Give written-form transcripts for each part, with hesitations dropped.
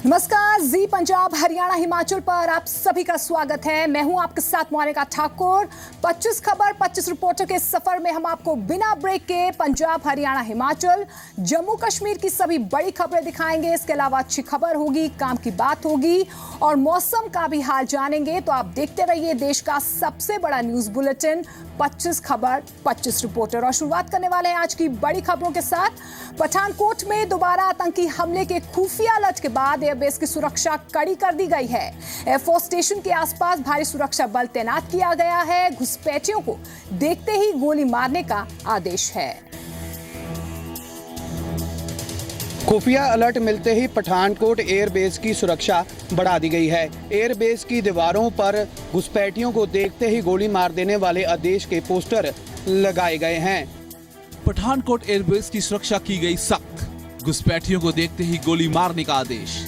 नमस्कार, जी पंजाब हरियाणा हिमाचल पर आप सभी का स्वागत है। मैं हूं आपके साथ मोनिका ठाकुर। 25 खबर 25 रिपोर्टर के सफर में हम आपको बिना ब्रेक के पंजाब हरियाणा हिमाचल जम्मू कश्मीर की सभी बड़ी खबरें दिखाएंगे। इसके अलावा अच्छी खबर होगी, काम की बात होगी और मौसम का भी हाल जानेंगे। तो आप देखते रहिए देश का सबसे बड़ा न्यूज बुलेटिन 25 खबर 25 रिपोर्टर। और शुरुआत करने वाले हैं आज की बड़ी खबरों के साथ। पठानकोट में दोबारा आतंकी हमले के खुफिया अलर्ट के बाद एयरबेस की सुरक्षा कड़ी कर दी गई है। एयरफोर्स स्टेशन के आसपास भारी सुरक्षा बल तैनात किया गया है। घुसपैठियों को देखते ही गोली मारने का आदेश है। खुफिया अलर्ट मिलते ही पठानकोट एयरबेस की सुरक्षा बढ़ा दी गई है। एयरबेस की दीवारों पर घुसपैठियों को देखते ही गोली मार देने वाले आदेश के पोस्टर लगाए गए हैं। पठानकोट एयरबेस की सुरक्षा की गई सख्त, घुसपैठियों को देखते ही गोली मारने का आदेश।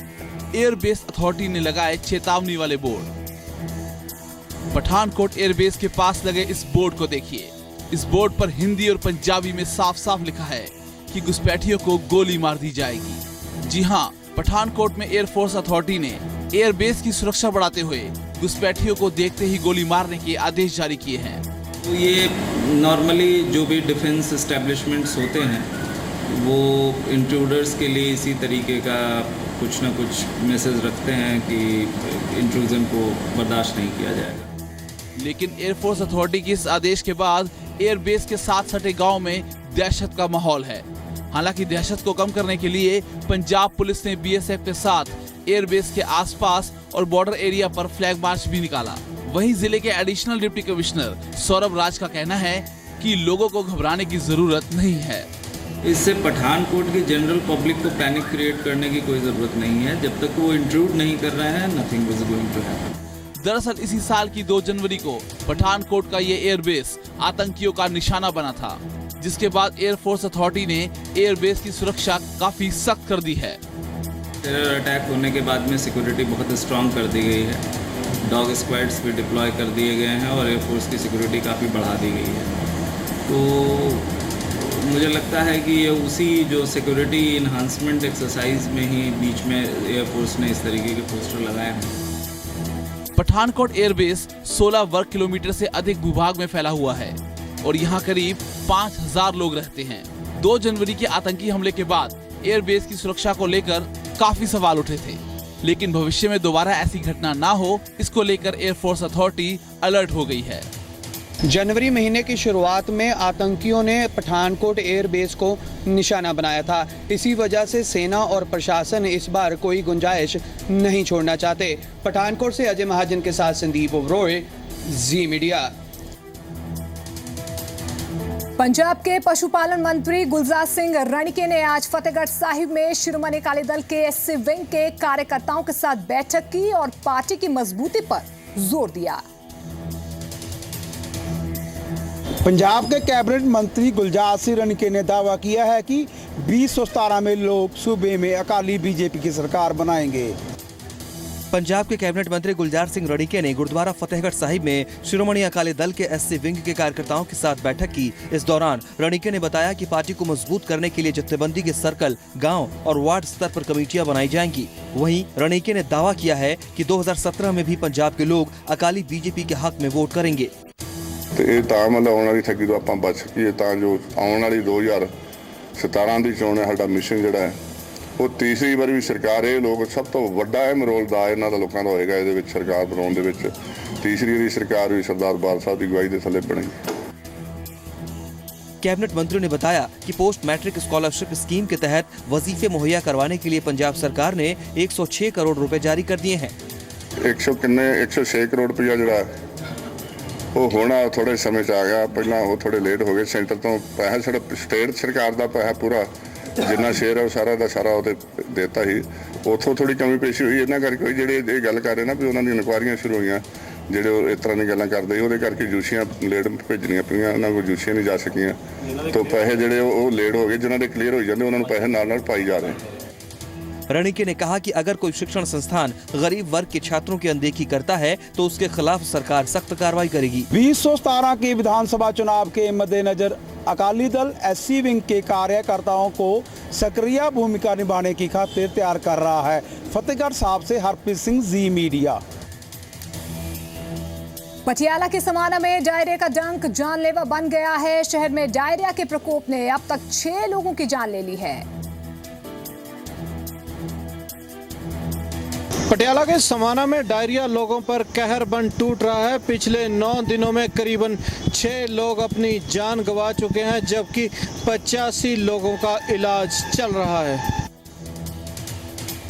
एयरबेस अथॉरिटी ने लगाए चेतावनी वाले बोर्ड। पठानकोट एयरबेस के पास लगे इस बोर्ड को देखिए। इस बोर्ड पर हिंदी और पंजाबी में साफ साफ लिखा है कि घुसपैठियों को गोली मार दी जाएगी। जी हां, पठानकोट में एयरफोर्स अथॉरिटी ने एयरबेस की सुरक्षा बढ़ाते हुए घुसपैठियों को देखते ही गोली मारने के आदेश जारी किए हैं। तो ये नॉर्मली जो भी डिफेंस एस्टेब्लिशमेंट्स होते हैं वो इंट्रूडर्स के लिए इसी तरीके का कुछ ना कुछ मैसेज रखते हैं कि इंट्रूजन को बर्दाश्त नहीं किया जाएगा। लेकिन एयरफोर्स अथॉरिटी के इस आदेश के बाद एयरबेस के साथ सटे गांव में दहशत का माहौल है। हालांकि दहशत को कम करने के लिए पंजाब पुलिस ने बीएसएफ के साथ एयरबेस के आसपास और बॉर्डर एरिया पर फ्लैग मार्च भी निकाला। वहीं जिले के एडिशनल डिप्टी कमिश्नर सौरभ राज का कहना है कि लोगों को घबराने की जरूरत नहीं है। इससे पठानकोट की जनरल पब्लिक को पैनिक क्रिएट करने की कोई ज़रूरत नहीं है। जब तक वो इंट्रूड नहीं कर रहे हैं, nothing is going to happen. दरअसल इसी साल की 2 जनवरी को पठानकोट का ये एयरबेस आतंकियों का निशाना बना था, जिसके बाद एयरफोर्स अथॉरिटी ने एयरबेस की सुरक्षा काफी सख्त कर दी है। टेरर अटैक होने के बाद में सिक्योरिटी बहुत स्ट्रांग कर दी गई है। डॉग स्क्वाड्स भी डिप्लॉय कर दिए गए हैं और एयरफोर्स की सिक्योरिटी काफ़ी बढ़ा दी गई है। तो मुझे लगता है कि ये उसी जो सिक्योरिटी इन्हांसमेंट एक्सरसाइज में ही बीच में एयरफोर्स ने इस तरीके के पोस्टर लगाए हैं। पठानकोट एयरबेस 16 वर्ग किलोमीटर से अधिक भूभाग में फैला हुआ है और यहाँ करीब 5000 लोग रहते हैं। 2 जनवरी के आतंकी हमले के बाद एयरबेस की सुरक्षा को लेकर काफी सवाल उठे थे, लेकिन भविष्य में दोबारा ऐसी घटना ना हो, इसको लेकर एयरफोर्स अथॉरिटी अलर्ट हो गई है। जनवरी महीने की शुरुआत में आतंकियों ने पठानकोट एयरबेस को निशाना बनाया था। इसी वजह से सेना और प्रशासन इस बार कोई गुंजाइश नहीं छोड़ना चाहते। पठानकोट से अजय महाजन के साथ संदीप ओबरॉय, जी मीडिया। पंजाब के पशुपालन मंत्री गुलजार सिंह रणिके ने आज फतेहगढ़ साहिब में शिरोमणि अकाली दल के एससी विंग के कार्यकर्ताओं के साथ बैठक की और पार्टी की मजबूती पर जोर दिया। पंजाब के कैबिनेट मंत्री गुलजार सिंह रणिके ने दावा किया है कि 2017 में लोग सूबे में अकाली बीजेपी की सरकार बनाएंगे। पंजाब के कैबिनेट मंत्री गुलजार सिंह रणिके ने गुरुद्वारा फतेहगढ़ साहिब में शिरोमणि अकाली दल के एससी विंग के कार्यकर्ताओं के साथ बैठक की। इस दौरान रणिके ने बताया कि पार्टी को मजबूत करने के लिए जत्थेबंदी के सर्कल, गांव और वार्ड स्तर पर कमेटियां बनाई जाएंगी। वहीं रणिके ने दावा किया है कि 2017 में भी पंजाब के लोग अकाली बीजेपी के हक में वोट करेंगे। मतलब आने वाली ठगी तो आप बच सकीए जो आने वाली 2017 की चोण है। साडा मिशन जिहड़ा है वो तीसरी बार भी सरकार ये लोग सब तो वड्डा अहम रोल दा इन्हां दा लोकां दा होएगा। इहदे विच सरकार बनाउण दे विच तीसरी वारी सरकार भी सरदार बाल साहब की अगुवाई दे थल्ले बनेगी। कैबिनेट मंत्री ने बताया कि पोस्ट मैट्रिक स्कॉलरशिप स्कीम के तहत वजीफे मुहैया करवाने के लिए पंजाब सरकार ने 106 करोड़ रुपए जारी कर दिए हैं। 106 करोड़ रुपया जिहड़ा वो होना थोड़े समय च आ गया। पहला वो थोड़े लेट हो गए। सेंटर तो पैसा स्टेट सरकार का पैसा पूरा जिन्ना शेयर है वो सारा का सारा देता ही। उतों थोड़ी कमी पेशी हुई इन्होंने करके जो गल कर रहे ना भी उन्होंने इनकुआरियां शुरू हुई जो इस तरह की गल्लां करते वो करके जूसियां लेट भेजनियां पईयां, उन्होंने कोल जूसियां नहीं जा सकियां। तो पैसे जोड़े वो लेट हो गए, जिन्होंने क्लीयर हो जाते उन्होंने पैसे नाल पाई जा रहे हैं। रणिके ने कहा कि अगर कोई शिक्षण संस्थान गरीब वर्ग के छात्रों की अनदेखी करता है तो उसके खिलाफ सरकार सख्त कार्रवाई करेगी। 2017 के विधानसभा चुनाव के मद्देनजर अकाली दल एससी विंग के कार्यकर्ताओं को सक्रिय भूमिका निभाने की खातिर तैयार कर रहा है। फतेहगढ़ साहब से हरप्रीत सिंह, जी मीडिया। पटियाला के समाना में डायरिया का डंक जानलेवा बन गया है। शहर में डायरिया के प्रकोप ने अब तक 6 लोगों की जान ले ली है। पटियाला के समाना में डायरिया लोगों पर कहर बन टूट रहा है। पिछले 9 दिनों में करीबन 6 लोग अपनी जान गंवा चुके हैं, जबकि 85 लोगों का इलाज चल रहा है।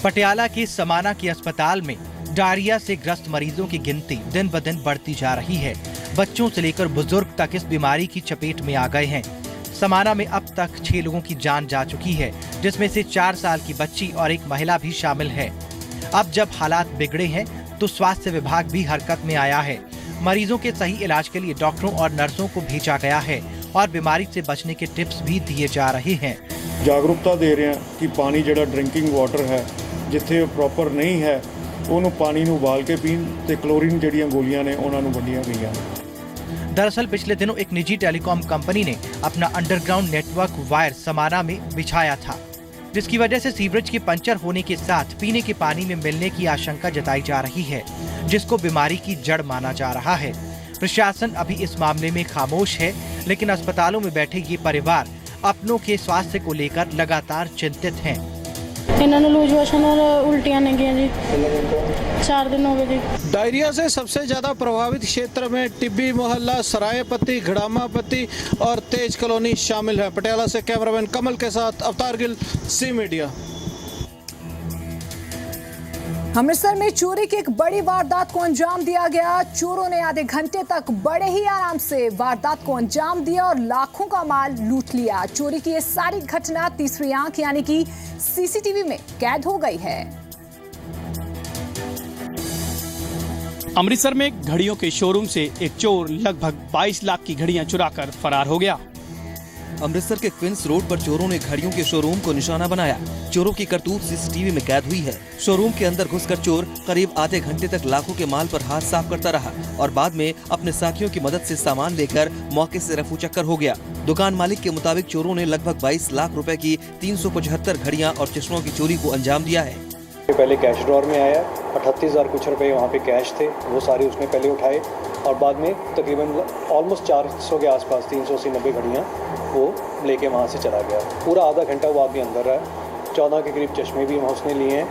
पटियाला के समाना के अस्पताल में डायरिया से ग्रस्त मरीजों की गिनती दिन ब दिन बढ़ती जा रही है। बच्चों से लेकर बुजुर्ग तक इस बीमारी की चपेट में आ गए हैं। समाना में अब तक 6 लोगों की जान जा चुकी है, जिसमें से 4 साल की बच्ची और एक महिला भी शामिल है। अब जब हालात बिगड़े हैं तो स्वास्थ्य विभाग भी हरकत में आया है। मरीजों के सही इलाज के लिए डॉक्टरों और नर्सों को भेजा गया है और बीमारी से बचने के टिप्स भी दिए जा रहे हैं। जागरूकता दे रहे हैं कि पानी ਜਿਹੜਾ ड्रिंकिंग वाटर है जिथे प्रॉपर नहीं है ਉਹਨੂੰ ਪਾਣੀ ਨੂੰ ਉਬਾਲ ਕੇ ਪੀਣ ਤੇ ਕਲੋਰੀਨ ਜਿਹੜੀਆਂ ਗੋਲੀਆਂ ਨੇ ਉਹਨਾਂ ਨੂੰ ਵੰਡੀਆਂ ਗਈਆਂ। दरअसल पिछले दिनों एक निजी टेलीकॉम कंपनी ने अपना अंडरग्राउंड नेटवर्क वायर समाना में बिछाया था, जिसकी वजह से सीवरेज के पंचर होने के साथ पीने के पानी में मिलने की आशंका जताई जा रही है, जिसको बीमारी की जड़ माना जा रहा है। प्रशासन अभी इस मामले में खामोश है, लेकिन अस्पतालों में बैठे ये परिवार अपनों के स्वास्थ्य को लेकर लगातार चिंतित हैं। इन्होंने लूज मोशन और उल्टियाँ नहीं की जी, 4 दिन हो गए जी। डायरिया से सबसे ज्यादा प्रभावित क्षेत्र में टिब्बी मोहल्ला, सरायपत्ती, घड़ामापत्ती और तेज कॉलोनी शामिल है। पटियाला से कैमरामैन कमल के साथ अवतार गिल, सी मीडिया। अमृतसर में चोरी की एक बड़ी वारदात को अंजाम दिया गया। चोरों ने आधे घंटे तक बड़े ही आराम से वारदात को अंजाम दिया और लाखों का माल लूट लिया। चोरी की ये सारी घटना तीसरी आंख यानी कि सीसीटीवी में कैद हो गई है। अमृतसर में घड़ियों के शोरूम से एक चोर लगभग 22 लाख की घड़ियां चुराकर फरार हो गया। अमृतसर के क्वींस रोड पर चोरों ने घड़ियों के शोरूम को निशाना बनाया। चोरों की करतूत सीसीटीवी में कैद हुई है। शोरूम के अंदर घुसकर चोर करीब आधे घंटे तक लाखों के माल पर हाथ साफ करता रहा और बाद में अपने साथियों की मदद से सामान लेकर मौके से रफू चक्कर हो गया। दुकान मालिक के मुताबिक चोरों ने लगभग 22 लाख रुपए की 375 घड़ियां और चश्मों की चोरी को अंजाम दिया है। पहले कैश ड्रॉर में आया, 38,000 कुछ रुपए वहाँ पे कैश थे, वो सारे उसने पहले उठाए और बाद में तकरीबन ऑलमोस्ट 400 के आसपास 380-90 घड़ियाँ वो लेके वहाँ से चला गया। पूरा आधा घंटा वो आदमी अंदर रहा। 14 के करीब चश्मे भी वहाँ उसने लिए हैं।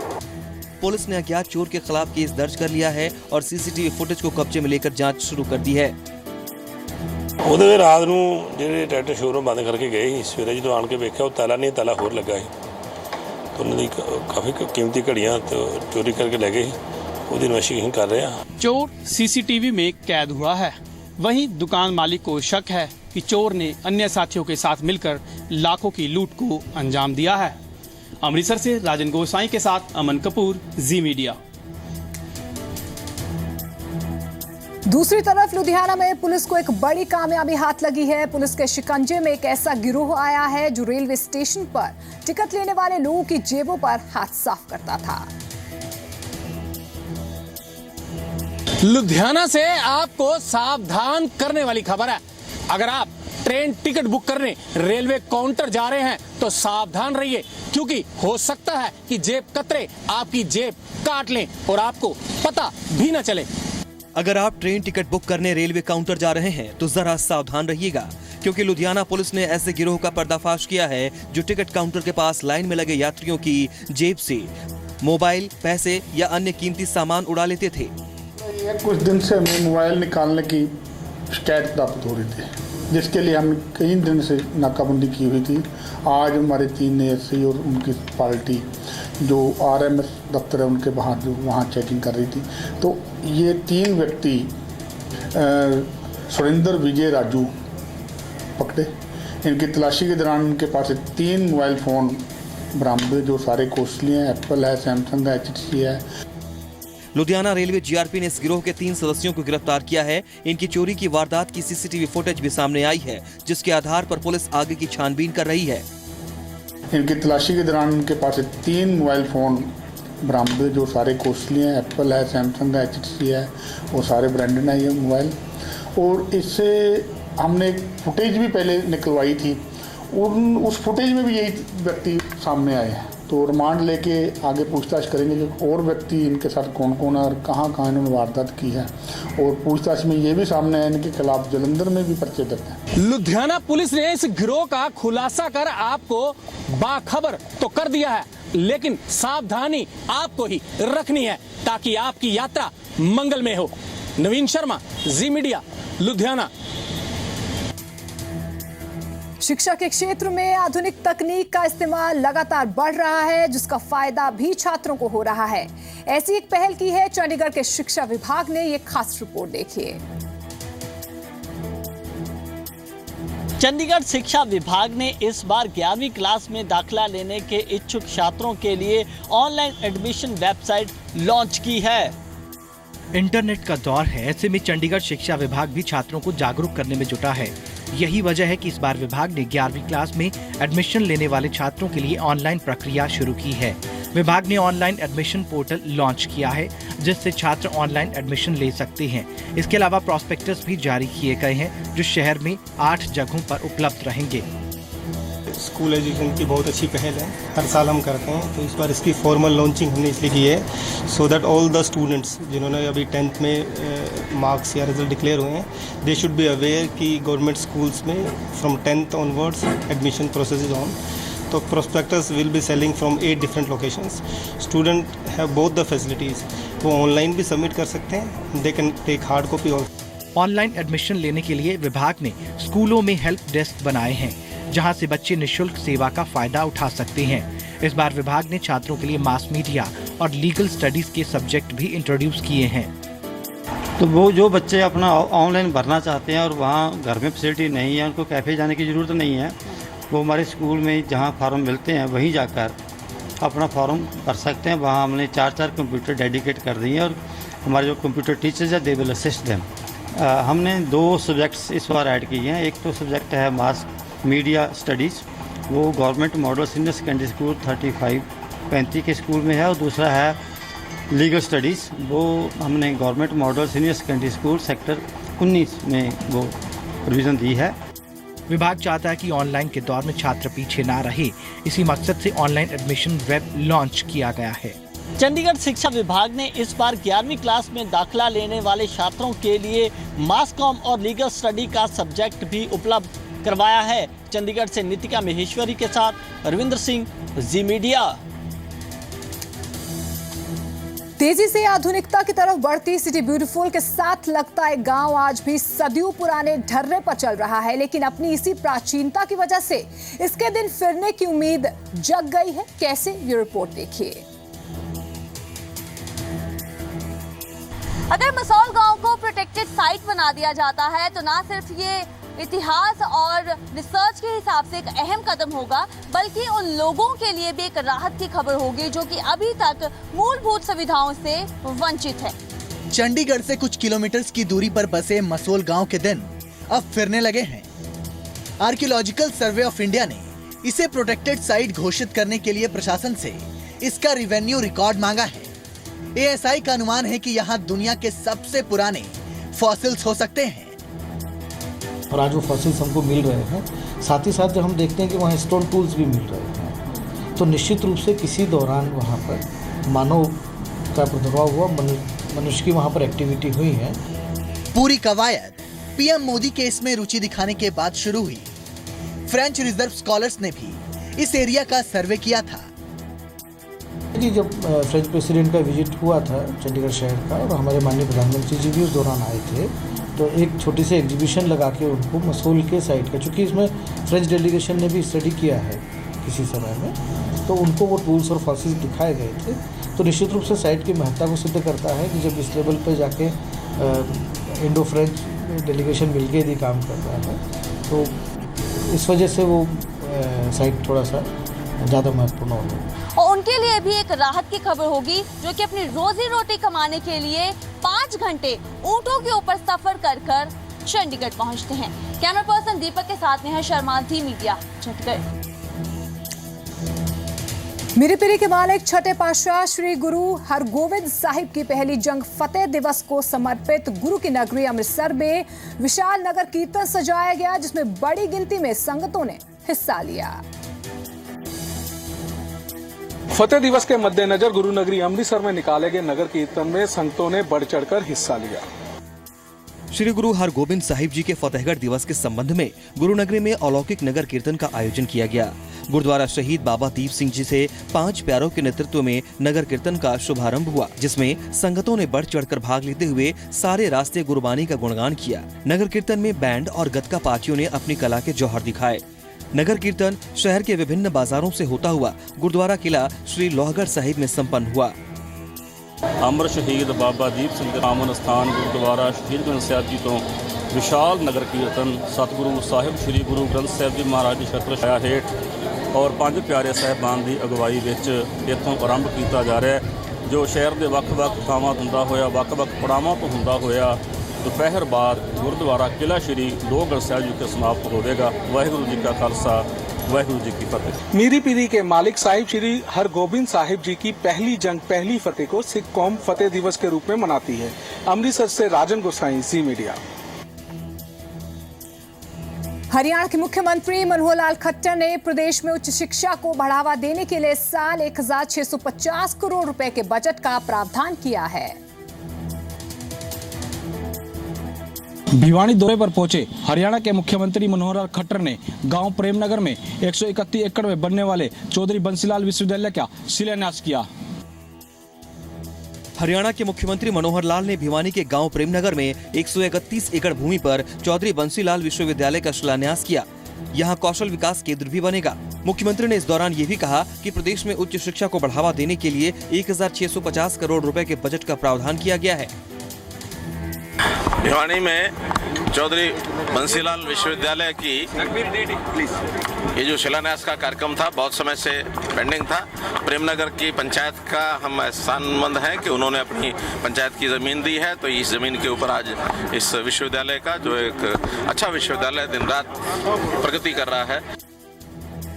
पुलिस ने अज्ञात चोर के खिलाफ केस दर्ज कर लिया है और सीसीटीवी फुटेज को कब्जे में लेकर जांच शुरू कर दी है। ਉਹਦੇ ਰਾਤ ਨੂੰ ਜਿਹੜੇ ਟਰੈਕਟਰ ਸ਼ੋਰੂਮ ਬੰਦ ਕਰਕੇ ਗਏ ਸੀ, ਸਵੇਰੇ ਜਦੋਂ ਆਣ ਕੇ ਵੇਖਿਆ ਉਹ ਤਾਲਾ ਨਹੀਂ, ਤਾਲਾ ਹੋਰ ਲੱਗਾ ਸੀ। तो उन्होंने काफ़ी कीमती घड़ियाँ तो चोरी करके ले गए। वो इन्वेस्टिगेशन कर रहे हैं। चोर सीसीटीवी में कैद हुआ है। वहीं दुकान मालिक को शक है कि चोर ने अन्य साथियों के साथ मिलकर लाखों की लूट को अंजाम दिया है। अमृतसर से राजन गोसाई के साथ अमन कपूर, जी मीडिया। दूसरी तरफ लुधियाना में पुलिस को एक बड़ी कामयाबी हाथ लगी है। पुलिस के शिकंजे में एक ऐसा गिरोह आया है जो रेलवे स्टेशन पर टिकट लेने वाले लोगों की जेबों पर हाथ साफ करता था। लुधियाना से आपको सावधान करने वाली खबर है। अगर आप ट्रेन टिकट बुक करने रेलवे काउंटर जा रहे हैं तो सावधान रहिए, क्योंकि हो सकता है कि जेब कतरे आपकी जेब काट लें और आपको पता भी न चले। अगर आप ट्रेन टिकट बुक करने रेलवे काउंटर जा रहे हैं तो जरा सावधान रहिएगा, क्योंकि लुधियाना पुलिस ने ऐसे गिरोह का पर्दाफाश किया है जो टिकट काउंटर के पास लाइन में लगे यात्रियों की जेब से मोबाइल, पैसे या अन्य कीमती सामान उड़ा लेते थे। कुछ दिन से हमें मोबाइल निकालने की शिकायत प्राप्त हो रही थी, जिसके लिए हम कई दिन से नाकाबंदी की हुई थी। आज हमारे 3 एएसआई और उनकी पार्टी जो आरएमएस दफ्तर है उनके वहाँ चेकिंग कर रही थी, तो ये 3 व्यक्ति सुरेंद्र, विजय, राजू पकड़े। इनकी तलाशी के दौरान उनके पास 3 मोबाइल फ़ोन बरामद हुए, जो सारे कॉस्टली हैं। एप्पल है, सैमसंग है, HTC है। लुधियाना रेलवे जीआरपी ने इस गिरोह के 3 सदस्यों को गिरफ्तार किया है। इनकी चोरी की वारदात की सीसीटीवी फुटेज भी सामने आई है, जिसके आधार पर पुलिस आगे की छानबीन कर रही है। इनकी तलाशी के दौरान उनके पास 3 मोबाइल फ़ोन बरामद हुए, जो सारे कॉस्टली हैं। एप्पल है, सैमसंग है, HTC है, वो सारे ब्रांडेड हैं ये मोबाइल। और इससे हमने फुटेज भी पहले निकलवाई थी उस फुटेज में भी यही व्यक्ति सामने आए हैं। तो रिमांड लेके आगे पूछताछ करेंगे कि और व्यक्ति इनके साथ कौन कौन है और कहाँ कहाँ इन्होंने वारदात की है। और पूछताछ में ये भी सामने आया इनके खिलाफ जलंधर में भी पर्चे दर्ज हैं। लुधियाना पुलिस ने इस गिरोह का खुलासा कर आपको बाखबर तो कर दिया है, लेकिन सावधानी आपको ही रखनी है ताकि आपकी यात्रा मंगलमय हो। नवीन शर्मा, जी मीडिया, लुधियाना। शिक्षा के क्षेत्र में आधुनिक तकनीक का इस्तेमाल लगातार बढ़ रहा है, जिसका फायदा भी छात्रों को हो रहा है। ऐसी एक पहल की है चंडीगढ़ के शिक्षा विभाग ने। ये खास रिपोर्ट देखिए। चंडीगढ़ शिक्षा विभाग ने इस बार 11वीं क्लास में दाखिला लेने के इच्छुक छात्रों के लिए ऑनलाइन एडमिशन वेबसाइट लॉन्च की है। इंटरनेट का दौर है, ऐसे में चंडीगढ़ शिक्षा विभाग भी छात्रों को जागरूक करने में जुटा है। यही वजह है कि इस बार विभाग ने 11वीं क्लास में एडमिशन लेने वाले छात्रों के लिए ऑनलाइन प्रक्रिया शुरू की है। विभाग ने ऑनलाइन एडमिशन पोर्टल लॉन्च किया है, जिससे छात्र ऑनलाइन एडमिशन ले सकते हैं। इसके अलावा प्रॉस्पेक्टस भी जारी किए गए हैं, जो शहर में 8 जगहों पर उपलब्ध रहेंगे। स्कूल एजुकेशन की बहुत अच्छी पहल है, हर साल हम करते हैं। तो इस बार इसकी फॉर्मल लॉन्चिंग हमने इसलिए की है so that all the students जिन्होंने अभी 10th में मार्क्स या रिजल्ट डिक्लेयर हुए हैं, दे शुड बी अवेयर कि गवर्नमेंट स्कूल्स में from 10th onwards admission process is on. तो prospectus will be selling from 8 different locations. Student have both the facilities, वो ऑनलाइन भी सबमिट कर सकते हैं, they can take hard copy also. Online admission लेने के लिए विभाग ने स्कूलों में हेल्प डेस्क बनाए हैं, जहां से बच्चे निःशुल्क सेवा का फायदा उठा सकते हैं। इस बार विभाग ने छात्रों के लिए मास मीडिया और लीगल स्टडीज के सब्जेक्ट भी इंट्रोड्यूस किए हैं। तो वो जो बच्चे अपना ऑनलाइन भरना चाहते हैं और वहाँ घर में फैसिलिटी नहीं है, उनको कैफ़े जाने की ज़रूरत नहीं है, वो हमारे स्कूल में जहाँ फॉर्म मिलते हैं वहीं जाकर अपना फॉर्म भर सकते हैं। वहाँ हमने 4 कंप्यूटर डेडिकेट कर दिए और हमारे जो कंप्यूटर टीचर्स हैं दे विल असिस्ट देम। हमने 2 सब्जेक्ट्स इस बार ऐड किए हैं। एक तो सब्जेक्ट है मास मीडिया स्टडीज़, वो government model senior secondary school 35 के स्कूल में है, और दूसरा है लीगल स्टडीज़, वो हमने government model senior secondary school sector 19 में वो प्रोविज़न दी है। विभाग चाहता है कि ऑनलाइन के दौर में छात्र पीछे ना रहे, इसी मकसद से ऑनलाइन एडमिशन वेब लॉन्च किया गया है। चंडीगढ़ शिक्षा विभाग ने इस बार 11वीं क्लास में दाखिला लेने वाले छात्रों के लिए मास कॉम और लीगल स्टडी का सब्जेक्ट भी उपलब्ध करवाया है। चंडीगढ़ से नितिका महेश्वरी के साथ रविंद्र सिंह, जी मीडिया। तेजी से आधुनिकता की तरफ बढ़ती सिटी ब्यूटीफुल के साथ लगता है गांव आज भी सदियों पुराने ढर्रे पर चल रहा है, लेकिन अपनी इसी प्राचीनता की वजह से इसके दिन फिरने की उम्मीद जग गई है। कैसे, ये रिपोर्ट देखिए। अगर मसौल गांव को प्रोटेक्टेड साइट बना दिया जाता है तो ना सिर्फ ये इतिहास और रिसर्च के हिसाब से एक अहम कदम होगा, बल्कि उन लोगों के लिए भी एक राहत की खबर होगी जो कि अभी तक मूलभूत सुविधाओं से वंचित है। चंडीगढ़ से कुछ किलोमीटर की दूरी पर बसे मसोल गांव के दिन अब फिरने लगे हैं। आर्कियोलॉजिकल सर्वे ऑफ इंडिया ने इसे प्रोटेक्टेड साइट घोषित करने के लिए प्रशासन से इसका रेवेन्यू रिकॉर्ड मांगा है। एएसआई का अनुमान है कि यहाँ दुनिया के सबसे पुराने फॉसिल्स हो सकते हैं। और आज वो फॉसिल्स हमको मिल रहे हैं, साथ ही साथ जब हम देखते हैं कि वहाँ स्टोन टूल्स भी मिल रहे हैं, तो निश्चित रूप से किसी दौरान वहाँ पर मानव का प्रादुर्भाव हुआ, मनुष्य की वहाँ पर एक्टिविटी हुई है। पूरी कवायद पीएम मोदी के इसमें रुचि दिखाने के बाद शुरू हुई। फ्रेंच रिजर्व स्कॉलर्स ने भी इस एरिया का सर्वे किया था। जब फ्रेंच प्रेसिडेंट का विजिट हुआ था चंडीगढ़ शहर का, और हमारे माननीय प्रधानमंत्री जी भी उस दौरान आए थे, तो एक छोटी सी एग्जीबिशन लगा के उनको मसोल के साइड का, चूँकि इसमें फ्रेंच डेलीगेशन ने भी स्टडी किया है किसी समय में, तो उनको वो टूल्स और फॉसिल्स दिखाए गए थे। तो निश्चित रूप से साइट की महत्ता को सिद्ध करता है कि जब इस लेवल पर जाके इंडो फ्रेंच डेलीगेशन मिलके यदि काम कर रहा है, तो इस वजह से वो साइट थोड़ा सा ज़्यादा महत्वपूर्ण होगा। और उनके लिए भी एक राहत की खबर होगी, जो कि अपनी रोजी रोटी कमाने के लिए 5 घंटे ऊंटों के ऊपर सफर कर कर चंडीगढ़ पहुंचते हैं। कैमरा पर्सन दीपक के साथ नेहा शर्मा, जी मीडिया, चंडीगढ़। मीरी पीरी के मालिक छठे पातशाह श्री गुरु हरगोविंद साहिब की पहली जंग फतेह दिवस को समर्पित गुरु की नगरी अमृतसर में विशाल नगर कीर्तन सजाया गया, जिसमें बड़ी गिनती में संगतों ने हिस्सा लिया। फतेह दिवस के मद्देनजर गुरु नगरी अमृतसर में निकाले गए नगर कीर्तन में संतों ने बढ़ चढ़कर हिस्सा लिया। श्री गुरु हरगोबिंद साहिब जी के फतेहगढ़ दिवस के संबंध में गुरु नगरी में अलौकिक नगर कीर्तन का आयोजन किया गया। गुरुद्वारा शहीद बाबा दीप सिंह जी से 5 प्यारों के नेतृत्व में नगर कीर्तन का शुभारंभ हुआ, जिसमें संगतों ने बढ़ चढ़कर भाग लेते हुए सारे रास्ते गुरबानी का गुणगान किया। नगर कीर्तन में बैंड और गतका पार्टियों ने अपनी कला के जौहर दिखाए। नगर कीर्तन शहर के विभिन्न बाजारों से होता हुआ गुरुद्वारा किला श्री लोहगढ़ साहिब में संपन्न हुआ। अमर शहीद बाबा दीप सिंह ਦੇ ਪਾਵਨ ਸਥਾਨ ਗੁਰਦੁਆਰਾ ਸ਼ਹੀਦ ਗੰਜ ਸਾਹਿਬ ਜੀ ਤੋਂ ਵਿਸ਼ਾਲ ਨਗਰ ਕੀਰਤਨ ਸਤਿਗੁਰੂ ਸਾਹਿਬ ਸ੍ਰੀ ਗੁਰੂ ਗ੍ਰੰਥ ਸਾਹਿਬ ਜੀ ਮਹਾਰਾਜ ਦੀ ਛਤਰ ਛਾਇਆ ਹੇਠ ਔਰ 5 ਪਿਆਰੇ ਸਾਹਿਬਾਨ ਦੀ ਅਗਵਾਈ ਵਿੱਚ ਇੱਥੋਂ ਆਰੰਭ ਕੀਤਾ ਜਾ ਰਿਹਾ ਹੈ, ਜੋ ਸ਼ਹਿਰ ਦੇ ਵੱਖ-ਵੱਖ ਥਾਵਾਂ ਤੋਂ ਹੁੰਦਾ ਹੋਇਆ ਵੱਖ-ਵੱਖ ਪੜਾਵਾਂ ਤੋਂ ਹੁੰਦਾ ਹੋਇਆ ਦੁਪਹਿਰ ਬਾਅਦ ਗੁਰਦੁਆਰਾ ਕਿਲਾ ਸ਼੍ਰੀ ਲੋਹਗੜ੍ਹ ਸਾਹਿਬ ਜੀ ਤੇ ਸਮਾਪਤ ਹੋਵੇਗਾ। ਵਾਹਿਗੁਰੂ ਜੀ ਕਾ ਖਾਲਸਾ वाहिगुरु जी की फतेह। मीरी पीरी के मालिक साहिब श्री हरगोबिंद साहिब जी की पहली जंग पहली फतेह को सिख कौम फतेह दिवस के रूप में मनाती है। अमृतसर से राजन गोसाई, जी मीडिया। हरियाणा के मुख्यमंत्री मनोहर लाल खट्टर ने प्रदेश में उच्च शिक्षा को बढ़ावा देने के लिए इस साल 1650 करोड़ रुपए के बजट का प्रावधान किया है। भिवानी दौरे पर पहुंचे हरियाणा के मुख्यमंत्री मनोहर लाल खट्टर ने गांव प्रेमनगर में 131 एकड़ में बनने वाले चौधरी बंसीलाल विश्वविद्यालय का शिलान्यास किया। हरियाणा के मुख्यमंत्री मनोहर लाल ने भिवानी के गांव प्रेमनगर में 131 एकड़ भूमि पर चौधरी बंसीलाल विश्वविद्यालय का शिलान्यास किया। यहाँ कौशल विकास केंद्र भी बनेगा। मुख्यमंत्री ने इस दौरान ये भी कहा कि प्रदेश में उच्च शिक्षा को बढ़ावा देने के लिए 1650 करोड़ रुपए के बजट का प्रावधान किया गया है। भिवानी में चौधरी बंसीलाल विश्वविद्यालय की ये जो शिलान्यास का कार्यक्रम था बहुत समय से पेंडिंग था। प्रेमनगर की पंचायत का हम एहसानमंद हैं कि उन्होंने अपनी पंचायत की ज़मीन दी है, तो इस ज़मीन के ऊपर आज इस विश्वविद्यालय का जो एक अच्छा विश्वविद्यालय दिन रात प्रगति कर रहा है।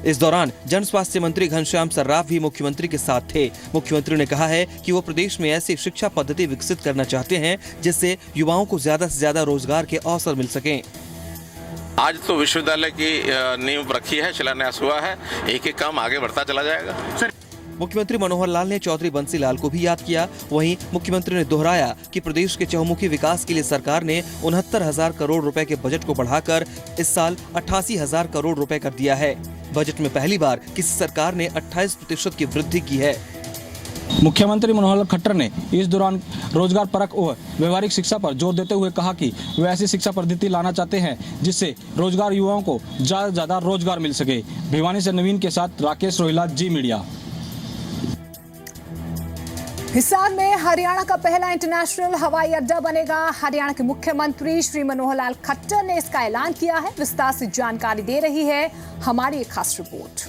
इस दौरान जन स्वास्थ्य मंत्री घनश्याम सर्राफ भी मुख्यमंत्री के साथ थे। मुख्यमंत्री ने कहा है कि वो प्रदेश में ऐसी शिक्षा पद्धति विकसित करना चाहते हैं जिससे युवाओं को ज्यादा से ज्यादा रोजगार के अवसर मिल सकें। आज तो विश्वविद्यालय की नींव रखी है, शिलान्यास हुआ है, एक एक काम आगे बढ़ता चला जाएगा। मुख्यमंत्री मनोहर लाल ने चौधरी बंसीलाल को भी याद किया। वहीं मुख्यमंत्री ने दोहराया कि प्रदेश के चहुमुखी विकास के लिए सरकार ने 69,000 करोड़ रुपए के बजट को बढ़ाकर इस साल 88,000 करोड़ रुपए कर दिया है। बजट में पहली बार किसी सरकार ने 28% की वृद्धि की है। मुख्यमंत्री मनोहर लाल खट्टर ने इस दौरान रोजगार परक और व्यवहारिक शिक्षा पर जोर देते हुए कहा कि वे ऐसी शिक्षा पद्धति लाना चाहते हैं जिससे रोजगार युवाओं को ज्यादा से ज्यादा रोजगार मिल सके। भिवानी से नवीन के साथ राकेश रोहिला, जी मीडिया। हिसार में हरियाणा का पहला इंटरनेशनल हवाई अड्डा बनेगा। हरियाणा के मुख्यमंत्री श्री मनोहर लाल खट्टर ने इसका ऐलान किया है। विस्तार से जानकारी दे रही है हमारी एक खास रिपोर्ट।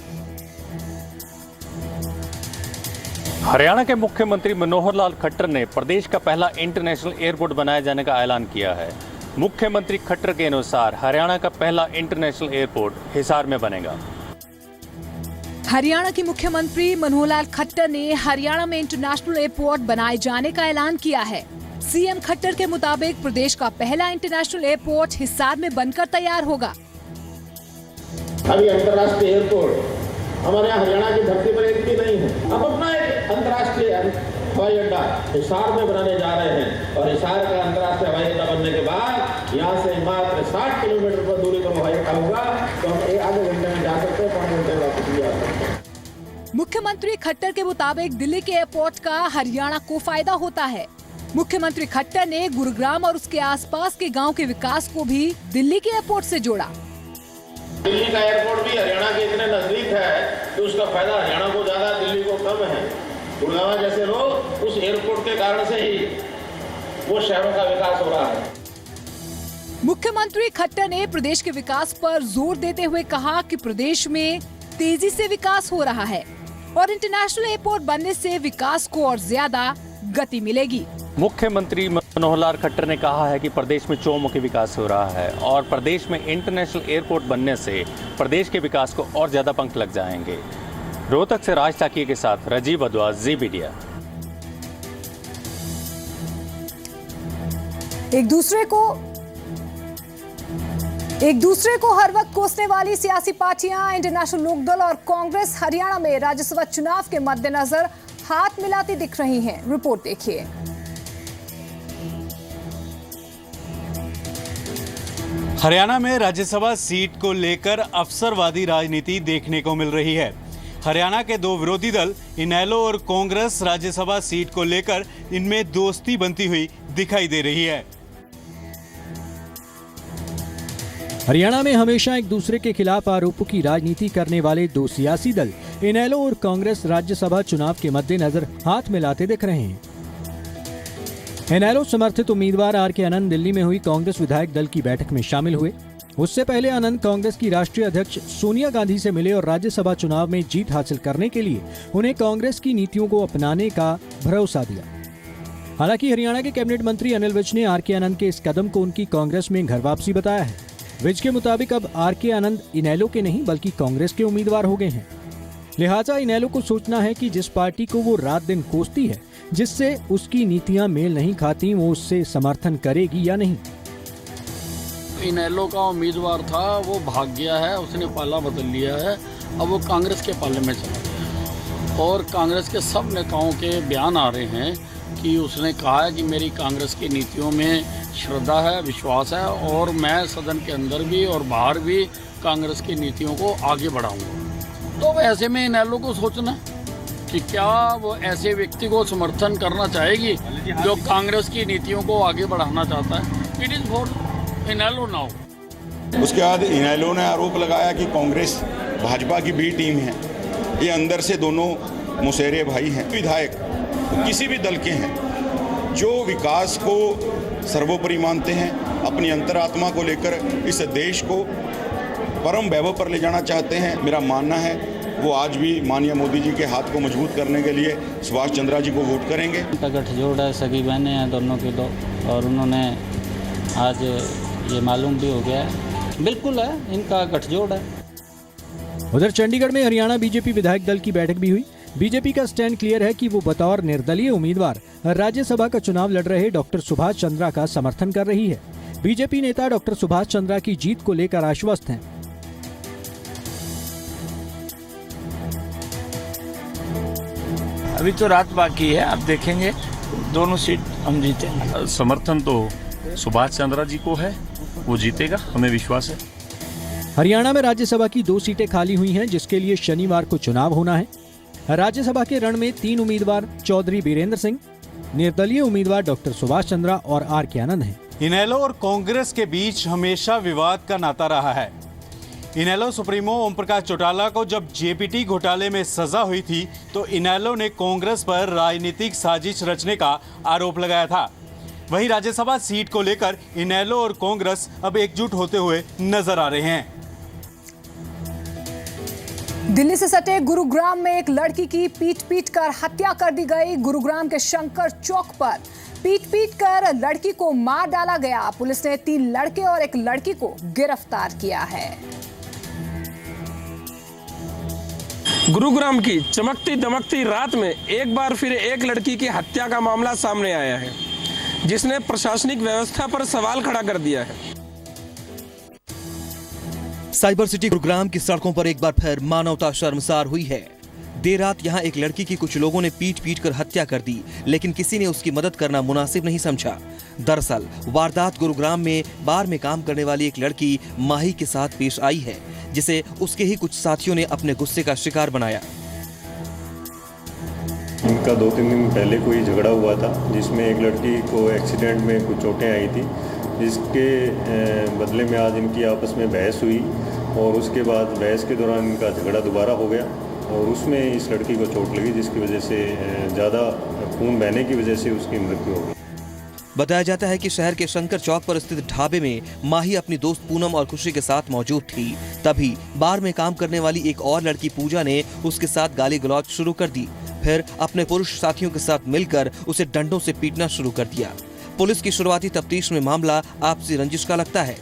हरियाणा के मुख्यमंत्री मनोहर लाल खट्टर ने प्रदेश का पहला इंटरनेशनल एयरपोर्ट बनाए जाने का ऐलान किया है। मुख्यमंत्री खट्टर के अनुसार हरियाणा का पहला इंटरनेशनल एयरपोर्ट हिसार में बनेगा। हरियाणा के मुख्यमंत्री मनोहर लाल खट्टर ने हरियाणा में इंटरनेशनल एयरपोर्ट बनाए जाने का ऐलान किया है। सीएम खट्टर के मुताबिक प्रदेश का पहला इंटरनेशनल एयरपोर्ट हिसार में बनकर तैयार होगा। अभी अंतर्राष्ट्रीय एयरपोर्ट हमारे यहाँ हरियाणा की धरती पर एक भी नहीं है। अब अपना एक अंतर्राष्ट्रीय हवाई अड्डा हिसार में बनाने जा रहे हैं और हिसार का अंतर्राष्ट्रीय हवाई अड्डा बनने के बाद यहाँ से मात्र 60 किलोमीटर पर दूरी पर हवाई अड्डा होगा, तो हम आधे घंटे में जा सकते हैं, 5 घंटे में वापस भी आ सकते हैं। मुख्यमंत्री खट्टर के मुताबिक दिल्ली के एयरपोर्ट का हरियाणा को फायदा होता है। मुख्यमंत्री खट्टर ने गुरुग्राम और उसके आसपास के गांव के विकास को भी दिल्ली के एयरपोर्ट से जोड़ा। दिल्ली का एयरपोर्ट भी हरियाणा के इतने नजदीक है कि उसका फायदा हरियाणा को ज्यादा, दिल्ली को कम है। गुड़गांव जैसे लोग उस एयरपोर्ट के कारण से ही वो शहरों का विकास हो रहा है। मुख्यमंत्री खट्टर ने प्रदेश के विकास पर जोर देते हुए कहा कि प्रदेश में तेजी से विकास हो रहा है और इंटरनेशनल एयरपोर्ट बनने से विकास को और ज्यादा गति मिलेगी। मुख्यमंत्री मनोहर लाल खट्टर ने कहा है कि प्रदेश में चौमुखी विकास हो रहा है और प्रदेश में इंटरनेशनल एयरपोर्ट बनने से प्रदेश के विकास को और ज्यादा पंख लग जाएंगे। रोहतक से राज ताकिया के साथ राजीव अद्वास, जी मीडिया। एक दूसरे को हर वक्त कोसने वाली सियासी पार्टियां इंटरनेशनल लोकदल और कांग्रेस हरियाणा में राज्यसभा चुनाव के मद्देनजर हाथ मिलाती दिख रही हैं। रिपोर्ट देखिए। हरियाणा में राज्यसभा सीट को लेकर अवसरवादी राजनीति देखने को मिल रही है। हरियाणा के दो विरोधी दल इनेलो और कांग्रेस राज्यसभा सीट को लेकर इनमें दोस्ती बनती हुई दिखाई दे रही है। हरियाणा में हमेशा एक दूसरे के खिलाफ आरोपों की राजनीति करने वाले दो सियासी दल इनेलो और कांग्रेस राज्यसभा चुनाव के मद्देनजर हाथ मिलाते दिख रहे हैं। इनेलो समर्थित उम्मीदवार आर.के. आनंद दिल्ली में हुई कांग्रेस विधायक दल की बैठक में शामिल हुए। उससे पहले आनंद कांग्रेस की राष्ट्रीय अध्यक्ष सोनिया गांधी से मिले और राज्यसभा चुनाव में जीत हासिल करने के लिए उन्हें कांग्रेस की नीतियों को अपनाने का भरोसा दिया। हालांकि हरियाणा के कैबिनेट मंत्री अनिल विज ने आर.के. आनंद के इस कदम को उनकी कांग्रेस में घर वापसी बताया है। विज के मुताबिक अब आर.के. आनंद इनेलो के नहीं बल्कि कांग्रेस के उम्मीदवार हो गए हैं। लिहाजा इनेलो को सोचना है कि जिस पार्टी को वो रात दिन कोसती है, जिससे उसकी नीतियां मेल नहीं खाती, वो उससे समर्थन करेगी या नहीं। इनेलो का उम्मीदवार था, वो भाग गया है, उसने पाला बदल लिया है, अब वो कांग्रेस के पाले में चला गया और कांग्रेस के सब नेताओं के बयान आ रहे हैं कि उसने कहा है कि मेरी कांग्रेस की नीतियों में श्रद्धा है, विश्वास है और मैं सदन के अंदर भी और बाहर भी कांग्रेस की नीतियों को आगे बढ़ाऊंगा। तो ऐसे में इनेलो को सोचना कि क्या वो ऐसे व्यक्ति को समर्थन करना चाहेगी जो कांग्रेस की नीतियों को आगे बढ़ाना चाहता है। It is for INLD now. उसके बाद इनेलो ने आरोप लगाया कि कांग्रेस भाजपा की बी टीम है। ये अंदर से दोनों मुसेरे भाई हैं। विधायक किसी भी दल के हैं जो विकास को सर्वोपरि मानते हैं, अपनी अंतरात्मा को लेकर इस देश को परम वैभव पर ले जाना चाहते हैं। मेरा मानना है वो आज भी माननीय मोदी जी के हाथ को मजबूत करने के लिए सुभाष चंद्रा जी को वोट करेंगे। उनका गठजोड़ है, सगी बहनें हैं दोनों के दो और उन्होंने आज ये मालूम भी हो गया है, बिल्कुल है इनका गठजोड़ है। उधर चंडीगढ़ में हरियाणा बीजेपी विधायक दल की बैठक भी हुई। बीजेपी का स्टैंड क्लियर है कि वो बतौर निर्दलीय उम्मीदवार राज्यसभा का चुनाव लड़ रहे डॉक्टर सुभाष चंद्रा का समर्थन कर रही है। बीजेपी नेता डॉक्टर सुभाष चंद्रा की जीत को लेकर आश्वस्त हैं। अभी तो रात बाकी है, अब देखेंगे दोनों सीट हम जीतेंगे। समर्थन तो सुभाष चंद्रा जी को है, वो जीतेगा, हमें विश्वास है। हरियाणा में राज्यसभा की 2 सीटें खाली हुई हैं, जिसके लिए शनिवार को चुनाव होना है। राज्यसभा के रण में 3 उम्मीदवार चौधरी बीरेंद्र सिंह, निर्दलीय उम्मीदवार डॉक्टर सुभाष चंद्रा और आर.के. आनंद हैं। इनेलो और कांग्रेस के बीच हमेशा विवाद का नाता रहा है। इनेलो सुप्रीमो ओम प्रकाश चौटाला को जब जेपीटी घोटाले में सजा हुई थी तो इनेलो ने कांग्रेस पर राजनीतिक साजिश रचने का आरोप लगाया था। वहीं राज्यसभा सीट को लेकर इनेलो और कांग्रेस अब एकजुट होते हुए नजर आ रहे हैं। दिल्ली से सटे गुरुग्राम में एक लड़की की पीट कर हत्या कर दी गई। गुरुग्राम के शंकर चौक पर पीट कर लड़की को मार डाला गया। पुलिस ने 3 लड़के और एक लड़की को गिरफ्तार किया है। गुरुग्राम की चमकती दमकती रात में एक बार फिर एक लड़की की हत्या का मामला सामने आया है, जिसने प्रशासनिक व्यवस्था पर सवाल खड़ा कर दिया है। साइबर सिटी गुरुग्राम की सड़कों पर एक बार फिर मानवता शर्मसार हुई है। देर रात यहां एक लड़की की कुछ लोगों ने पीट कर हत्या कर दी, लेकिन किसी ने उसकी मदद करना मुनासिब नहीं समझा। दरअसल वारदात गुरुग्राम में बार में काम करने वाली एक लड़की माही के साथ पेश आई है, जिसे उसके ही कुछ साथियों ने अपने गुस्से का शिकार बनाया। इनका 2-3 दिन पहले कोई झगड़ा हुआ था, जिसमें एक लड़की को एक्सीडेंट में कुछ चोटें आई थी, जिसके बदले में आज इनकी आपस में बहस हुई और उसके बाद बहस के दौरान इनका झगड़ा दोबारा हो गया और उसमें इस लड़की को चोट लगी, जिसकी वजह से ज़्यादा खून बहने की वजह से उसकी मृत्यु हो गई। बताया जाता है कि शहर के शंकर चौक पर स्थित ढाबे में माही अपनी दोस्त पूनम और खुशी के साथ मौजूद थी। तभी बार में काम करने वाली एक और लड़की पूजा ने उसके साथ गाली गलौज शुरू कर दी। फिर अपने पुरुष साथियों के साथ मिलकर उसे डंडों से पीटना शुरू कर दिया। पुलिस की शुरुआती तफ्तीश में मामला आपसी रंजिश का लगता है।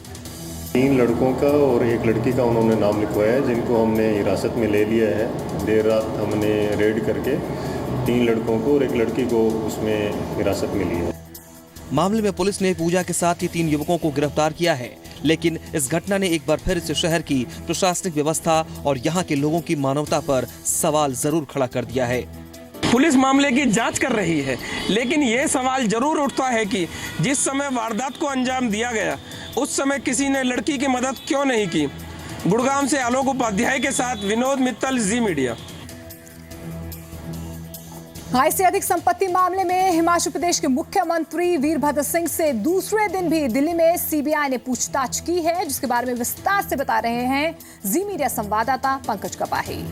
3 लड़कों का और एक लड़की का उन्होंने नाम लिखवाया है, जिनको हमने हिरासत में ले लिया है। देर रात हमने रेड करके 3 लड़कों को और एक लड़की को उसमें हिरासत में लिया है। मामले में पुलिस ने पूजा के साथ ही 3 युवकों को गिरफ्तार किया है, लेकिन इस घटना ने एक बार फिर से शहर की प्रशासनिक व्यवस्था और यहाँ के लोगों की मानवता पर सवाल जरूर खड़ा कर दिया है। पुलिस मामले की जांच कर रही है, लेकिन ये सवाल जरूर उठता है कि जिस समय वारदात को अंजाम दिया गया उस समय किसी ने लड़की की मदद क्यों नहीं की। गुड़गांव से आलोक उपाध्याय के साथ विनोद मित्तल, जी मीडिया। आय से अधिक संपत्ति मामले में हिमाचल प्रदेश के मुख्यमंत्री वीरभद्र सिंह से दूसरे दिन भी दिल्ली में सीबीआई ने पूछताछ की है, जिसके बारे में विस्तार से बता रहे हैं जी मीडिया संवाददाता पंकज कपाही।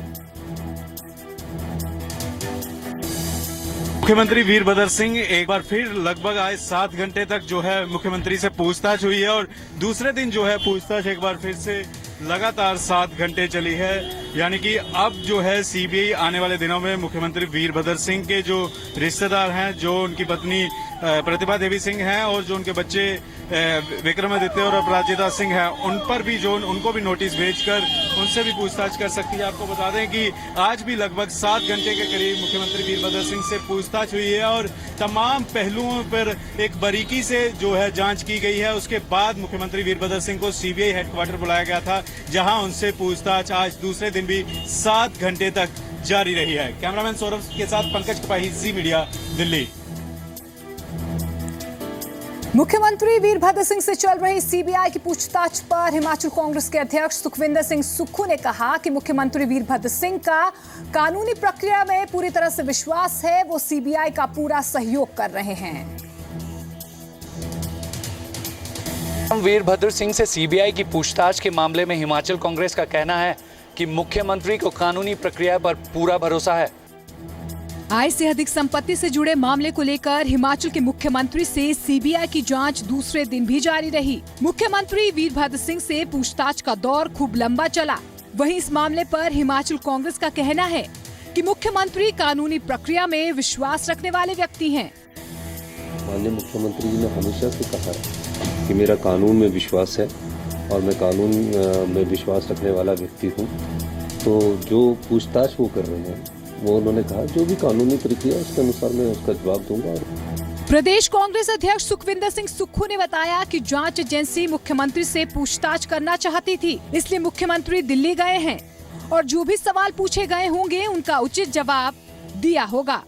मुख्यमंत्री वीरभद्र सिंह एक बार फिर लगभग आज 7 घंटे तक जो है मुख्यमंत्री से पूछताछ हुई है और दूसरे दिन जो है पूछताछ एक बार फिर से लगातार 7 घंटे चली है। यानी कि अब जो है सीबीआई आने वाले दिनों में मुख्यमंत्री वीरभद्र सिंह के जो रिश्तेदार हैं, जो उनकी पत्नी प्रतिभा देवी सिंह हैं और जो उनके बच्चे विक्रमादित्य और अपराजिता सिंह हैं, उन पर भी जो उनको भी नोटिस भेजकर उनसे भी पूछताछ कर सकती है। आपको बता दें कि आज भी लगभग 7 घंटे के करीब मुख्यमंत्री वीरभद्र सिंह से पूछताछ हुई है और तमाम पहलुओं पर एक बारीकी से जो है जांच की गई है। उसके बाद मुख्यमंत्री वीरभद्र सिंह को सीबीआई हेडक्वार्टर बुलाया गया था, जहां उनसे पूछताछ आज दूसरे दिन भी 7 घंटे तक जारी रही है। कैमरामैन सौरभ के साथ पंकज कपाही, जी मीडिया, दिल्ली। मुख्यमंत्री वीरभद्र सिंह से चल रही सीबीआई की पूछताछ पर हिमाचल कांग्रेस के अध्यक्ष सुखविंदर सिंह सुक्खू ने कहा कि मुख्यमंत्री वीरभद्र सिंह का कानूनी प्रक्रिया में पूरी तरह से विश्वास है, वो सीबीआई का पूरा सहयोग कर रहे हैं। वीरभद्र सिंह से सीबीआई की पूछताछ के मामले में हिमाचल कांग्रेस का कहना है कि मुख्यमंत्री को कानूनी प्रक्रिया पर पूरा भरोसा है। आय से अधिक संपत्ति से जुड़े मामले को लेकर हिमाचल के मुख्यमंत्री से सीबीआई की जांच दूसरे दिन भी जारी रही। मुख्यमंत्री वीरभद्र सिंह से पूछताछ का दौर खूब लंबा चला। वहीं इस मामले पर हिमाचल कांग्रेस का कहना है कि मुख्यमंत्री कानूनी प्रक्रिया में विश्वास रखने वाले व्यक्ति हैं। माननीय मुख्यमंत्री जी ने हमेशा से कहा है कि मेरा कानून में विश्वास है और मैं कानून में विश्वास रखने वाला व्यक्ति हूँ। तो जो पूछताछ वो कर रहे हैं वो उन्होंने कहा जो भी कानूनी प्रक्रिया उसके अनुसार मैं उसका जवाब दूंगा। प्रदेश कांग्रेस अध्यक्ष सुखविंदर सिंह सुक्खू ने बताया कि जांच एजेंसी मुख्यमंत्री से पूछताछ करना चाहती थी, इसलिए मुख्यमंत्री दिल्ली गए हैं और जो भी सवाल पूछे गए होंगे उनका उचित जवाब दिया होगा।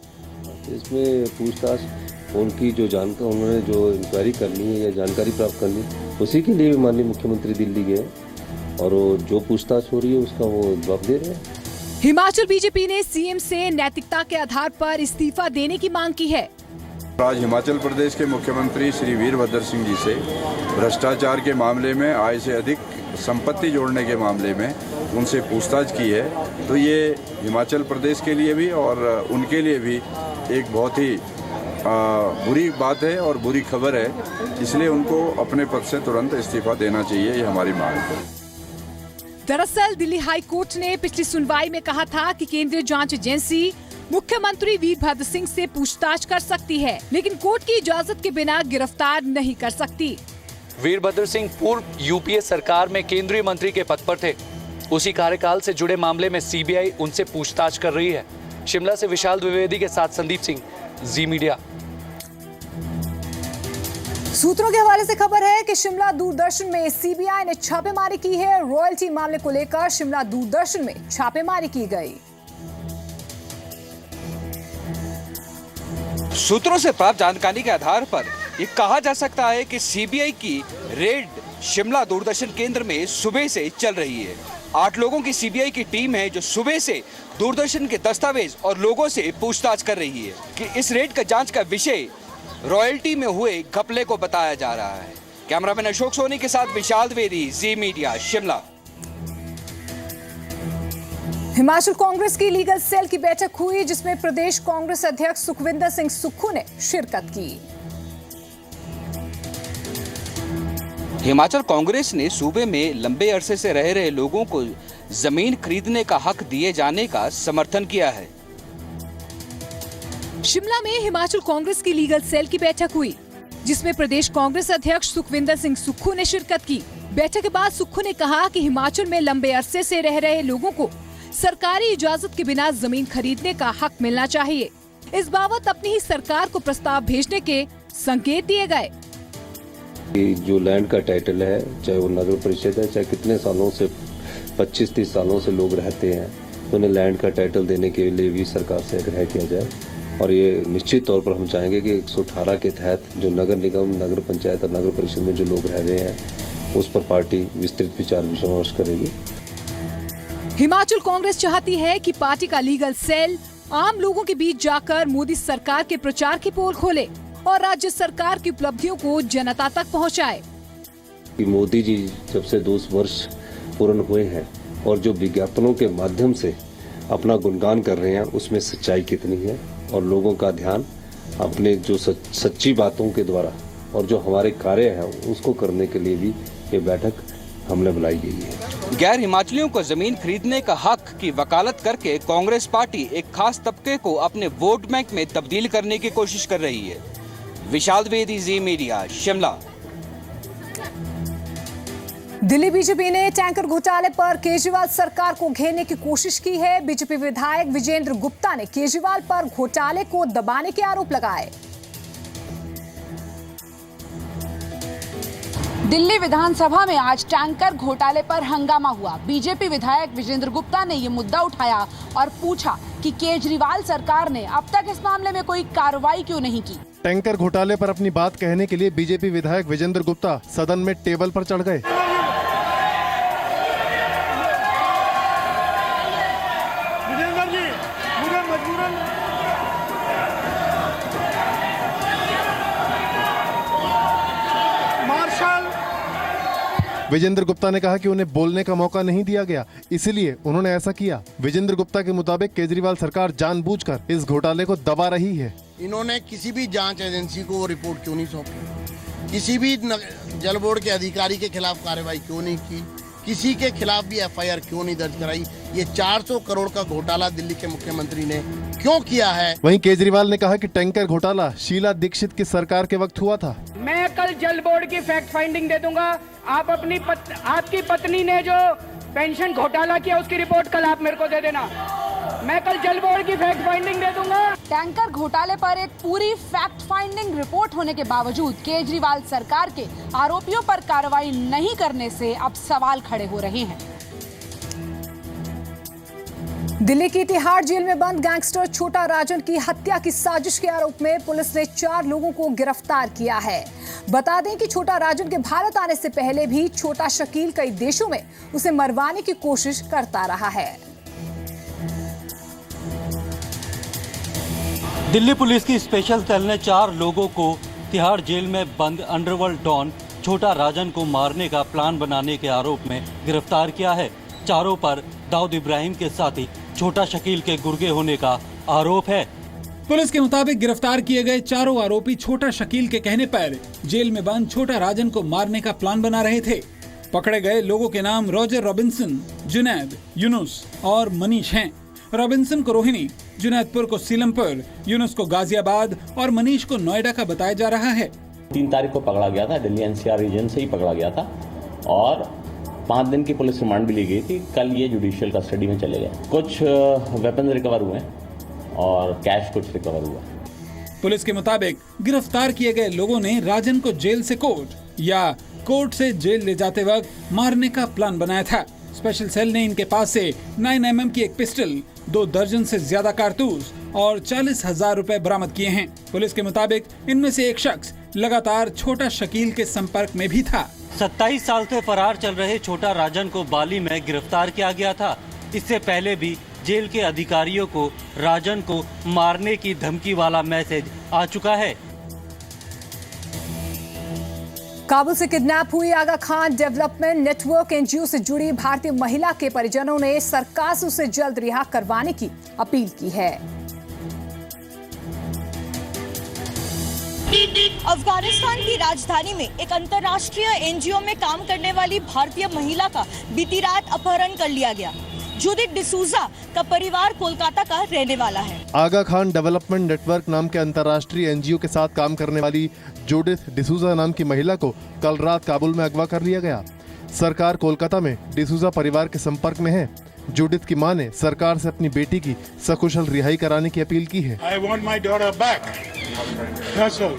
इसमें पूछताछ उनकी जो जानकारी उन्होंने जो इंक्वायरी करनी है या जानकारी प्राप्त करनी उसी के लिए माननीय मुख्यमंत्री दिल्ली गए और जो पूछताछ हो रही है उसका वो जवाब दे रहे हैं। हिमाचल बीजेपी ने सीएम से नैतिकता के आधार पर इस्तीफा देने की मांग की है। आज हिमाचल प्रदेश के मुख्यमंत्री श्री वीरभद्र सिंह जी से भ्रष्टाचार के मामले में, आय से अधिक संपत्ति जोड़ने के मामले में उनसे पूछताछ की है, तो ये हिमाचल प्रदेश के लिए भी और उनके लिए भी एक बहुत ही बुरी बात है और बुरी खबर है। इसलिए उनको अपने पद से तुरंत इस्तीफा देना चाहिए, ये हमारी मांग है। दरअसल दिल्ली हाई कोर्ट ने पिछली सुनवाई में कहा था कि केंद्रीय जांच एजेंसी मुख्यमंत्री वीरभद्र सिंह से पूछताछ कर सकती है, लेकिन कोर्ट की इजाजत के बिना गिरफ्तार नहीं कर सकती। वीरभद्र सिंह पूर्व यूपीए सरकार में केंद्रीय मंत्री के पद पर थे। उसी कार्यकाल से जुड़े मामले में सीबीआई उनसे पूछताछ कर रही है। शिमला से विशाल द्विवेदी के साथ संदीप सिंह, जी मीडिया। सूत्रों के हवाले से खबर है कि शिमला दूरदर्शन में सीबीआई ने छापेमारी की है। रॉयल्टी मामले को लेकर शिमला दूरदर्शन में छापेमारी की गई। सूत्रों से प्राप्त जानकारी के आधार पर ये कहा जा सकता है कि सीबीआई की रेड शिमला दूरदर्शन केंद्र में सुबह से चल रही है। 8 लोगों की सीबीआई की टीम है जो सुबह से दूरदर्शन के दस्तावेज और लोगों से पूछताछ कर रही है कि इस रेड का जांच का विषय रॉयल्टी में हुए घपले को बताया जा रहा है। कैमरामैन अशोक सोनी के साथ विशाल द्विवेदी, जी मीडिया, शिमला। हिमाचल कांग्रेस की लीगल सेल की बैठक हुई, जिसमें प्रदेश कांग्रेस अध्यक्ष सुखविंदर सिंह सुक्खू ने शिरकत की। हिमाचल कांग्रेस ने सूबे में लंबे अरसे से रह रहे लोगों को जमीन खरीदने का हक दिए जाने का समर्थन किया है। शिमला में हिमाचल कांग्रेस की लीगल सेल की बैठक हुई, जिसमें प्रदेश कांग्रेस अध्यक्ष सुखविंदर सिंह सुक्खू ने शिरकत की। बैठक के बाद सुक्खू ने कहा कि हिमाचल में लंबे अरसे से रह रहे लोगों को सरकारी इजाजत के बिना जमीन खरीदने का हक मिलना चाहिए। इस बाबत अपनी ही सरकार को प्रस्ताव भेजने के संकेत दिए गए। कि जो लैंड का टाइटल है, चाहे वो नगर परिषद है, चाहे कितने सालों से 25-30 सालों से लोग रहते हैं, तो उन्हें लैंड का टाइटल देने के लिए भी सरकार से आग्रह किया जाए। और ये निश्चित तौर पर हम चाहेंगे कि 118 के तहत जो नगर निगम, नगर पंचायत और नगर परिषद में जो लोग रह रहे हैं, उस पर पार्टी विस्तृत विचार विमर्श करेगी। हिमाचल कांग्रेस चाहती है कि पार्टी का लीगल सेल आम लोगों के बीच जाकर मोदी सरकार के प्रचार की पोल खोले और राज्य सरकार की उपलब्धियों को जनता तक पहुंचाए। कि मोदी जी जब से 2 वर्ष पूर्ण हुए हैं और जो विज्ञापनों के माध्यम से अपना गुणगान कर रहे हैं, उसमें सच्चाई कितनी है और लोगों का ध्यान अपने जो सच्ची बातों के द्वारा और जो हमारे कार्य है उसको करने के लिए भी ये बैठक हमने बुलाई गई है। गैर हिमाचलियों को जमीन खरीदने का हक की वकालत करके कांग्रेस पार्टी एक खास तबके को अपने वोट बैंक में तब्दील करने की कोशिश कर रही है। विशाल द्विवेदी, जी मीडिया, शिमला। दिल्ली बीजेपी ने टैंकर घोटाले पर केजरीवाल सरकार को घेरने की कोशिश की है। बीजेपी विधायक विजेंद्र गुप्ता ने केजरीवाल पर घोटाले को दबाने के आरोप लगाए। दिल्ली विधानसभा में आज टैंकर घोटाले पर हंगामा हुआ। बीजेपी विधायक विजेंद्र गुप्ता ने ये मुद्दा उठाया और पूछा कि केजरीवाल सरकार ने अब तक इस मामले में कोई कार्रवाई क्यों नहीं की। टैंकर घोटाले पर अपनी बात कहने के लिए बीजेपी विधायक विजेंद्र गुप्ता सदन में टेबल पर चढ़ गए। विजेंद्र गुप्ता ने कहा कि उन्हें बोलने का मौका नहीं दिया गया, इसीलिए उन्होंने ऐसा किया। विजेंद्र गुप्ता के मुताबिक केजरीवाल सरकार जानबूझकर इस घोटाले को दबा रही है। इन्होंने किसी भी जांच एजेंसी को वो रिपोर्ट क्यों नहीं सौंपी, किसी भी जल बोर्ड के अधिकारी के खिलाफ कार्रवाई क्यों नहीं की, किसी के खिलाफ भी एफआईआर क्यों नहीं दर्ज कराई। ये 400 करोड़ का घोटाला दिल्ली के मुख्यमंत्री ने क्यों किया है। वहीं केजरीवाल ने कहा कि टैंकर घोटाला शीला दीक्षित की सरकार के वक्त हुआ था। मैं कल जल बोर्ड की फैक्ट फाइंडिंग दे दूंगा। आप आपकी पत्नी ने जो पेंशन घोटाला किया उसकी रिपोर्ट कल आप मेरे को दे देना। मैं कल जल बोर्ड की फैक्ट फाइंडिंग दे दूंगा। टैंकर घोटाले पर एक पूरी फैक्ट फाइंडिंग रिपोर्ट होने के बावजूद केजरीवाल सरकार के आरोपियों पर कार्रवाई नहीं करने से अब सवाल खड़े हो रहे हैं। दिल्ली की तिहाड़ जेल में बंद गैंगस्टर छोटा राजन की हत्या की साजिश के आरोप में पुलिस ने 4 लोगों को गिरफ्तार किया है। बता दें कि छोटा राजन के भारत आने से पहले भी छोटा शकील कई देशों में उसे मरवाने की कोशिश करता रहा है। दिल्ली पुलिस की स्पेशल सेल ने 4 लोगों को तिहाड़ जेल में बंद अंडरवर्ल्ड डॉन छोटा राजन को मारने का प्लान बनाने के आरोप में गिरफ्तार किया है। चारों पर दाऊद इब्राहिम के साथ ही छोटा शकील के गुर्गे होने का आरोप है। पुलिस के मुताबिक गिरफ्तार किए गए चारों आरोपी छोटा शकील के कहने पर जेल में बंद छोटा राजन को मारने का प्लान बना रहे थे। पकड़े गए लोगों के नाम रॉजर रॉबिन्सन, जुनैद, यूनुस और मनीष हैं। रॉबिन्सन को रोहिणी, जुनैदपुर को सीलमपुर, यूनुस को गाजियाबाद और मनीष को नोएडा का बताया जा रहा है। 3 तारीख को पकड़ा गया था, दिल्ली एनसीआर रीजन से ही पकड़ा गया था और 5 दिन की पुलिस रिमांड भी ली गई थी। कल ये जुडिशियल कस्टडी में चले गए। कुछ वेपन रिकवर हुए और कैश कुछ रिकवर हुआ। पुलिस के मुताबिक गिरफ्तार किए गए लोगों ने राजन को जेल से कोर्ट या कोर्ट से जेल ले जाते वक्त मारने का प्लान बनाया था। स्पेशल सेल ने इनके पास से 9mm की एक पिस्टल, 2 दर्जन से ज्यादा कारतूस और 40,000 रुपए बरामद किए हैं। पुलिस के मुताबिक इनमें से एक शख्स लगातार छोटा शकील के संपर्क में भी था। 27 साल से फरार चल रहे छोटा राजन को बाली में गिरफ्तार किया गया था। इससे पहले भी जेल के अधिकारियों को राजन को मारने की धमकी वाला मैसेज आ चुका है। काबुल से किडनैप हुई आगा खान डेवलपमेंट नेटवर्क एनजीओ से जुड़ी भारतीय महिला के परिजनों ने सरकार से उसे जल्द रिहा करवाने की अपील की है। अफगानिस्तान की राजधानी में एक अंतर्राष्ट्रीय एनजीओ में काम करने वाली भारतीय महिला का बीती रात अपहरण कर लिया गया। जूडिथ डिसूजा का परिवार कोलकाता का रहने वाला है। आगा खान डेवलपमेंट नेटवर्क नाम के अंतर्राष्ट्रीय एनजीओ के साथ काम करने वाली जूडिथ डिसूजा नाम की महिला को कल रात काबुल में अगवा कर लिया गया। सरकार कोलकाता में डिसूजा परिवार के संपर्क में है। जूडिथ की मां ने सरकार से अपनी बेटी की सकुशल रिहाई कराने की अपील की है। I want my daughter back. That's all.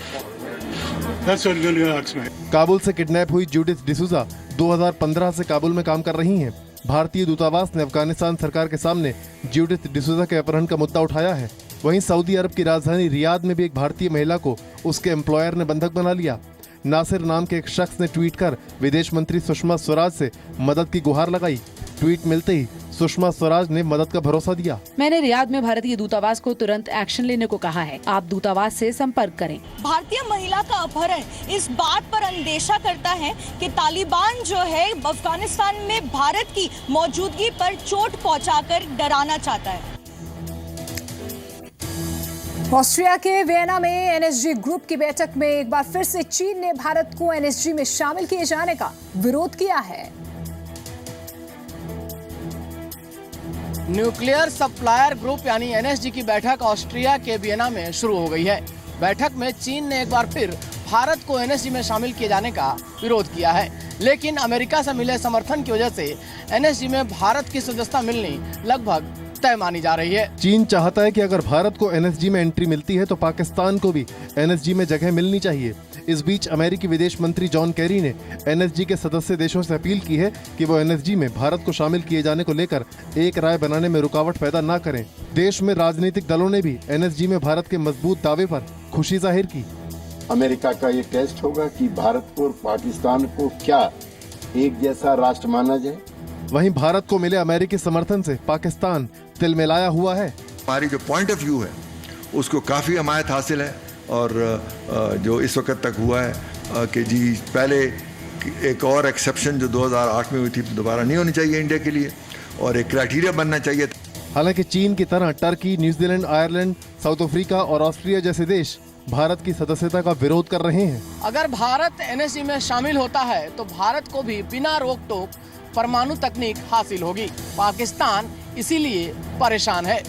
Kabul से किडनैप हुई जूडिथ डिसूजा 2015 से काबुल में काम कर रही हैं। भारतीय दूतावास ने अफगानिस्तान सरकार के सामने जूडिथ डिसूजा के अपहरण का मुद्दा उठाया है। वहीं सऊदी अरब की राजधानी रियाद में भी एक भारतीय महिला को उसके एम्प्लॉयर ने बंधक बना लिया। नासिर नाम के एक शख्स ने ट्वीट कर विदेश मंत्री सुषमा स्वराज से मदद की गुहार लगाई। ट्वीट मिलते ही सुषमा स्वराज ने मदद का भरोसा दिया। मैंने रियाद में भारतीय दूतावास को तुरंत एक्शन लेने को कहा है। आप दूतावास से संपर्क करें। भारतीय महिला का अपहरण इस बात पर अंदेशा करता है कि तालिबान जो है अफगानिस्तान में भारत की मौजूदगी पर चोट पहुंचाकर डराना चाहता है। ऑस्ट्रिया के वियना में एनएसजी ग्रुप की बैठक में एक बार फिर से चीन ने भारत को एनएसजी में शामिल किए जाने का विरोध किया है। न्यूक्लियर सप्लायर ग्रुप यानी एनएसजी की बैठक ऑस्ट्रिया के वियना में शुरू हो गई है। बैठक में चीन ने एक बार फिर भारत को एनएसजी में शामिल किए जाने का विरोध किया है, लेकिन अमेरिका से मिले समर्थन की वजह से एनएसजी में भारत की सदस्यता मिलनी लगभग तय मानी जा रही है। चीन चाहता है कि अगर भारत को एनएसजी में एंट्री मिलती है तो पाकिस्तान को भी एनएसजी में जगह मिलनी चाहिए। इस बीच अमेरिकी विदेश मंत्री जॉन कैरी ने एनएसजी के सदस्य देशों से अपील की है कि वो एनएसजी में भारत को शामिल किए जाने को लेकर एक राय बनाने में रुकावट पैदा न करें। देश में राजनीतिक दलों ने भी एनएसजी में भारत के मजबूत दावे पर खुशी जाहिर की। अमेरिका का ये टेस्ट होगा कि भारत को और पाकिस्तान को क्या एक जैसा राष्ट्र माना जाए। वहीं भारत को मिले अमेरिकी समर्थन से पाकिस्तान तिलमिलाया हुआ है। हमारी जो पॉइंट ऑफ व्यू है उसको काफ़ी हमायत हासिल है और जो इस वक्त तक हुआ है कि जी पहले एक और एक्सेप्शन जो 2008 में हुई थी दोबारा नहीं होनी चाहिए इंडिया के लिए और एक क्राइटेरिया बनना चाहिए। हालांकि चीन की तरह Turkey, New Zealand, Ireland, south Africa और ऑस्ट्रिया जैसे देश भारत की सदस्यता का विरोध कर रहे हैं। अगर भारत एनएसजी में शामिल होता है तो भारत को भी बिना रोक टोक परमाणु तकनीक हासिल होगी। पाकिस्तान इसीलिए परेशान है।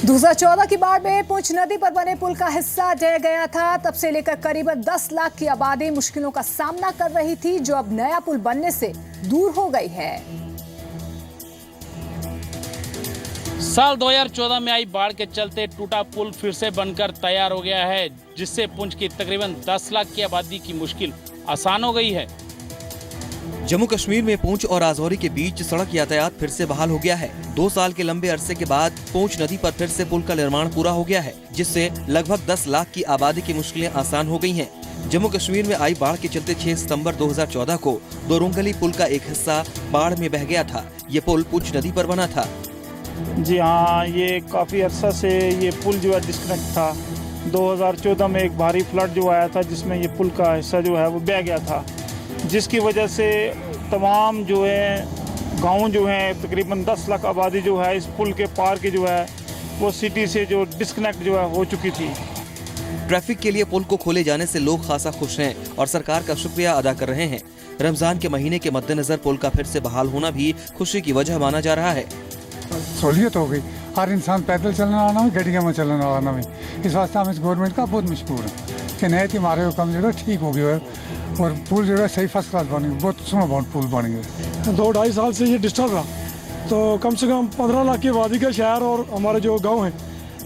2014 की बाढ़ में पुंछ नदी पर बने पुल का हिस्सा ढह गया था। तब से लेकर करीबन 10 लाख की आबादी मुश्किलों का सामना कर रही थी, जो अब नया पुल बनने से दूर हो गई है। साल 2014 में आई बाढ़ के चलते टूटा पुल फिर से बनकर तैयार हो गया है, जिससे पुंछ की तकरीबन 10 लाख की आबादी की मुश्किल आसान हो गई है। जम्मू कश्मीर में पूंछ और राजौरी के बीच सड़क यातायात फिर से बहाल हो गया है। 2 साल के लंबे अरसे के बाद पूंछ नदी पर फिर से पुल का निर्माण पूरा हो गया है, जिससे लगभग 10 लाख की आबादी की मुश्किलें आसान हो गई हैं। जम्मू कश्मीर में आई बाढ़ के चलते 6 सितंबर 2014 को दोरुंगली पुल का एक हिस्सा बाढ़ में बह गया था। ये पुल पूंछ नदी पर बना था। जी हाँ, ये काफ़ी अरसा से ये पुल जो है डिस्कनेक्ट था। 2014 में एक भारी फ्लड जो आया था जिसमें ये पुल का हिस्सा जो है वो बह गया था, जिसकी वजह से तमाम जो है गांव जो हैं तकरीबन 10 लाख आबादी जो है इस पुल के पार की जो है वो सिटी से जो डिस्कनेक्ट जो है हो चुकी थी। ट्रैफिक के लिए पुल को खोले जाने से लोग खासा खुश हैं और सरकार का शुक्रिया अदा कर रहे हैं। रमजान के महीने के मद्देनजर पुल का फिर से बहाल होना भी खुशी की वजह माना जा रहा है। सहूलियत हो गई, हर इंसान पैदल चलने वाला में, गाड़ियों में चलने वाला में। इस वास्ते हम इस गवर्नमेंट का बहुत मशहूर है कि नए हमारे हुक्म जो है ठीक हो गया है और पुल जो है सही फर्स्ट क्लास बन गया, बहुत सुना बहुत पुल बन गया। 2-2.5 साल से ये डिस्टर्ब रहा, तो कम से कम 15 लाख की आबादी का शहर और हमारे जो गाँव हैं,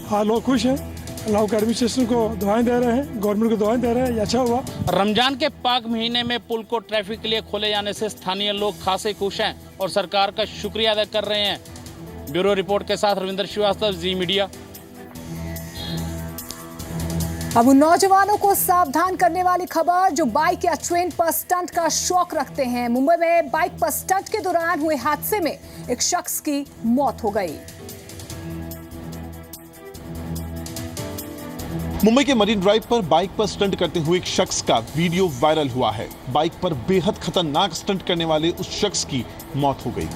हाँ लोग खुश हैं। अल्लाह के एडमिनिस्ट्रेशन को दुआएं दे रहे हैं, गवर्नमेंट को दुआएं दे रहे हैं, ये अच्छा हुआ। रमजान के पाक महीने में पुल को ट्रैफिक के लिए खोले जाने से स्थानीय लोग खासे खुश हैं और सरकार का शुक्रिया अदा कर रहे हैं। ब्यूरो रिपोर्ट के साथ रविंद्र श्रीवास्तव, जी मीडिया। अब उन नौजवानों को सावधान करने वाली खबर जो बाइक या ट्रेन पर स्टंट का शौक रखते हैं। मुंबई में बाइक पर स्टंट के दौरान हुए हादसे में एक शख्स की मौत हो गई। मुंबई के मरीन ड्राइव पर बाइक पर स्टंट करते हुए एक शख्स का वीडियो वायरल हुआ है। बाइक पर बेहद खतरनाक स्टंट करने वाले उस शख्स की मौत हो गई।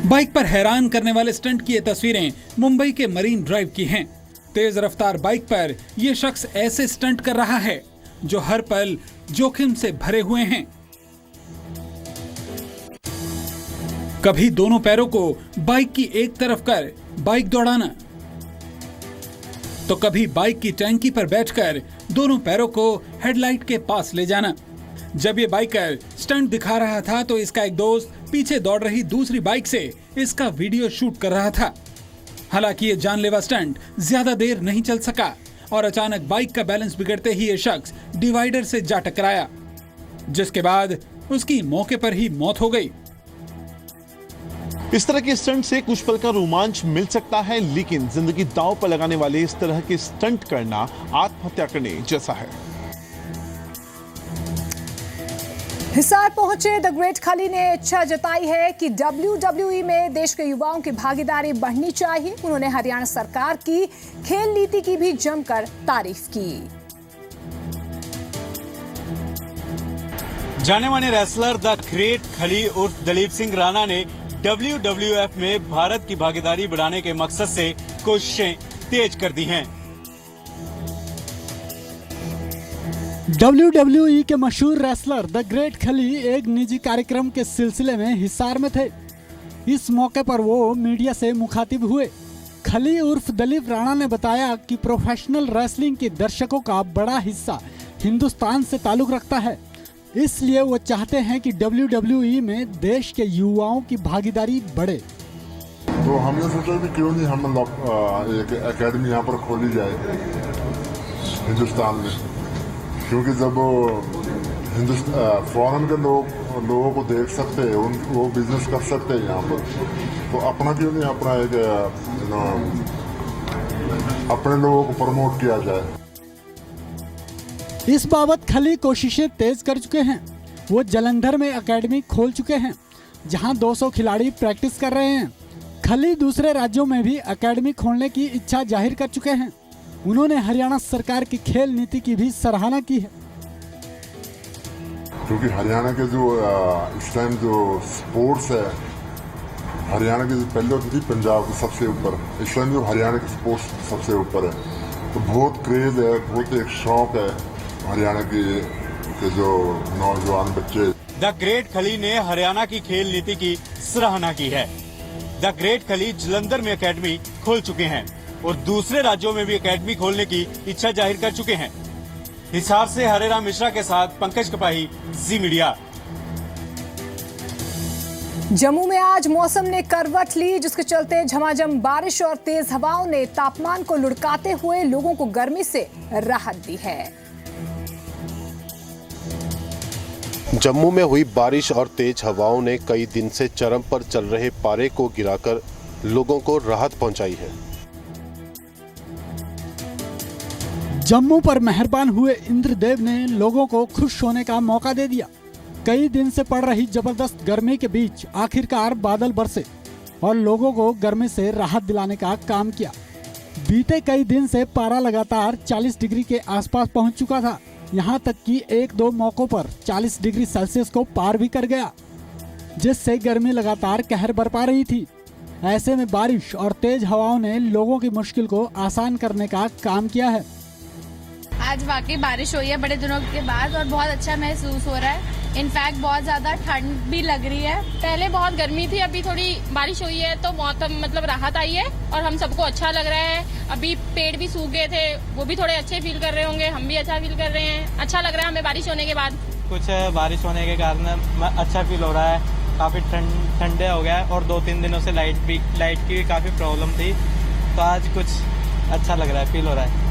बाइक पर हैरान करने वाले स्टंट की ये तस्वीरें मुंबई के मरीन ड्राइव की हैं। तेज रफ्तार बाइक पर यह शख्स ऐसे स्टंट कर रहा है जो हर पल जोखिम से भरे हुए हैं। कभी दोनों पैरों को बाइक की एक तरफ कर बाइक दौड़ाना, तो कभी बाइक की टंकी पर बैठकर दोनों पैरों को हेडलाइट के पास ले जाना। जब ये बाइकर स्टंट दिखा रहा था तो इसका एक दोस्त पीछे दौड़ रही दूसरी बाइक से इसका वीडियो शूट कर रहा था। हालांकि ये जानलेवा स्टंट ज्यादा देर नहीं चल सका और अचानक बाइक का बैलेंस बिगड़ते ही ये शख्स डिवाइडर से जा टकराया, जिसके बाद उसकी मौके पर ही मौत हो गई। इस तरह के स्टंट से कुछ पल का रोमांच मिल सकता है, लेकिन जिंदगी दांव पर लगाने वाले इस तरह के स्टंट करना आत्महत्या करने जैसा है। हिसार पहुंचे द ग्रेट खली ने इच्छा जताई है कि WWE में देश के युवाओं की भागीदारी बढ़नी चाहिए। उन्होंने हरियाणा सरकार की खेल नीति की भी जमकर तारीफ की। जाने माने रेसलर द ग्रेट खली उर्फ दलीप सिंह राणा ने WWF में भारत की भागीदारी बढ़ाने के मकसद से कोशिशें तेज कर दी हैं। WWE के मशहूर रेसलर द ग्रेट खली एक निजी कार्यक्रम के सिलसिले में हिसार में थे। इस मौके पर वो मीडिया से मुखातिब हुए। खली उर्फ दलीप राणा ने बताया कि प्रोफेशनल रेसलिंग के दर्शकों का बड़ा हिस्सा हिंदुस्तान से ताल्लुक रखता है, इसलिए वो चाहते हैं कि WWE में देश के युवाओं की भागीदारी बढ़े। तो हमने सोचा कि क्यों नहीं हम एक एकेडमी यहाँ पर खोली जाए हिंदुस्तान में, क्योंकि जब फॉरेन के लोगों को देख सकते हैं, वो बिजनेस कर सकते हैं यहाँ पर, तो अपना क्यों नहीं अपना एक अपने लोगों को प्रमोट किया जाए। इस बाबत खली कोशिशें तेज कर चुके हैं। वो जलंधर में एकेडमी खोल चुके हैं, जहां 200 खिलाड़ी प्रैक्टिस कर रहे हैं। खली दूसरे राज्यों में भी एकेडमी खोलने की इच्छा जाहिर कर चुके हैं। उन्होंने हरियाणा सरकार की खेल नीति की भी सराहना की है, क्योंकि हरियाणा के जो इस टाइम जो स्पोर्ट्स है, हरियाणा की पहले होती थी पंजाब सबसे ऊपर, इस टाइम जो हरियाणा के स्पोर्ट्स सबसे ऊपर है, तो बहुत क्रेज है, बहुत एक शौक है हरियाणा के जो नौजवान बच्चे। द ग्रेट खली ने हरियाणा की खेल नीति की सराहना की है। द ग्रेट खली जलंधर में एकेडमी खोल चुके हैं और दूसरे राज्यों में भी एकेडमी खोलने की इच्छा जाहिर कर चुके हैं। हिसार से हरेराम मिश्रा के साथ पंकज कपाही, जी मीडिया। जम्मू में आज मौसम ने करवट ली, जिसके चलते झमाझम बारिश और तेज हवाओं ने तापमान को लुढ़काते हुए लोगों को गर्मी से राहत दी है। जम्मू में हुई बारिश और तेज हवाओं ने कई दिन से चरम पर चल रहे पारे को गिराकर लोगों को राहत पहुंचाई है। जम्मू पर मेहरबान हुए इंद्रदेव ने लोगों को खुश होने का मौका दे दिया। कई दिन से पड़ रही जबरदस्त गर्मी के बीच आखिरकार बादल बरसे और लोगों को गर्मी से राहत दिलाने का काम किया। बीते कई दिन से पारा लगातार 40 डिग्री के आसपास पहुंच चुका था। यहाँ तक कि 1-2 मौकों पर 40 डिग्री सेल्सियस को पार भी कर गया, जिससे गर्मी लगातार कहर बरपा रही थी। ऐसे में बारिश और तेज हवाओं ने लोगों की मुश्किल को आसान करने का काम किया है। आज वाकई बारिश हुई है बड़े दिनों के बाद और बहुत अच्छा महसूस हो रहा है। इनफैक्ट बहुत ज्यादा ठंड भी लग रही है। पहले बहुत गर्मी थी, अभी थोड़ी बारिश हुई है तो मौसम मतलब राहत आई है और हम सबको अच्छा लग रहा है। अभी पेड़ भी सूख गए थे, वो भी थोड़े अच्छे फील कर रहे होंगे, हम भी अच्छा फील कर रहे हैं। अच्छा लग रहा है हमें बारिश होने के बाद। कुछ बारिश होने के कारण अच्छा फील हो रहा है, काफी ठंडे हो गया है और 2-3 दिनों से लाइट की भी काफी प्रॉब्लम थी, तो आज कुछ अच्छा लग रहा है, फील हो रहा है।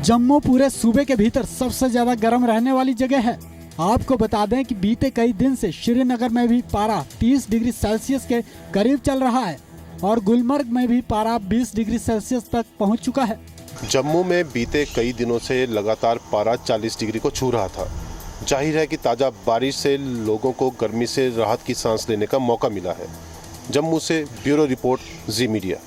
जम्मू पूरे सूबे के भीतर सबसे ज्यादा गर्म रहने वाली जगह है। आपको बता दें कि बीते कई दिन से श्रीनगर में भी पारा 30 डिग्री सेल्सियस के करीब चल रहा है और गुलमर्ग में भी पारा 20 डिग्री सेल्सियस तक पहुंच चुका है। जम्मू में बीते कई दिनों से लगातार पारा 40 डिग्री को छू रहा था। जाहिर है कि ताज़ा बारिश से लोगों को गर्मी से राहत की सांस लेने का मौका मिला है। जम्मू से ब्यूरो रिपोर्ट, जी मीडिया।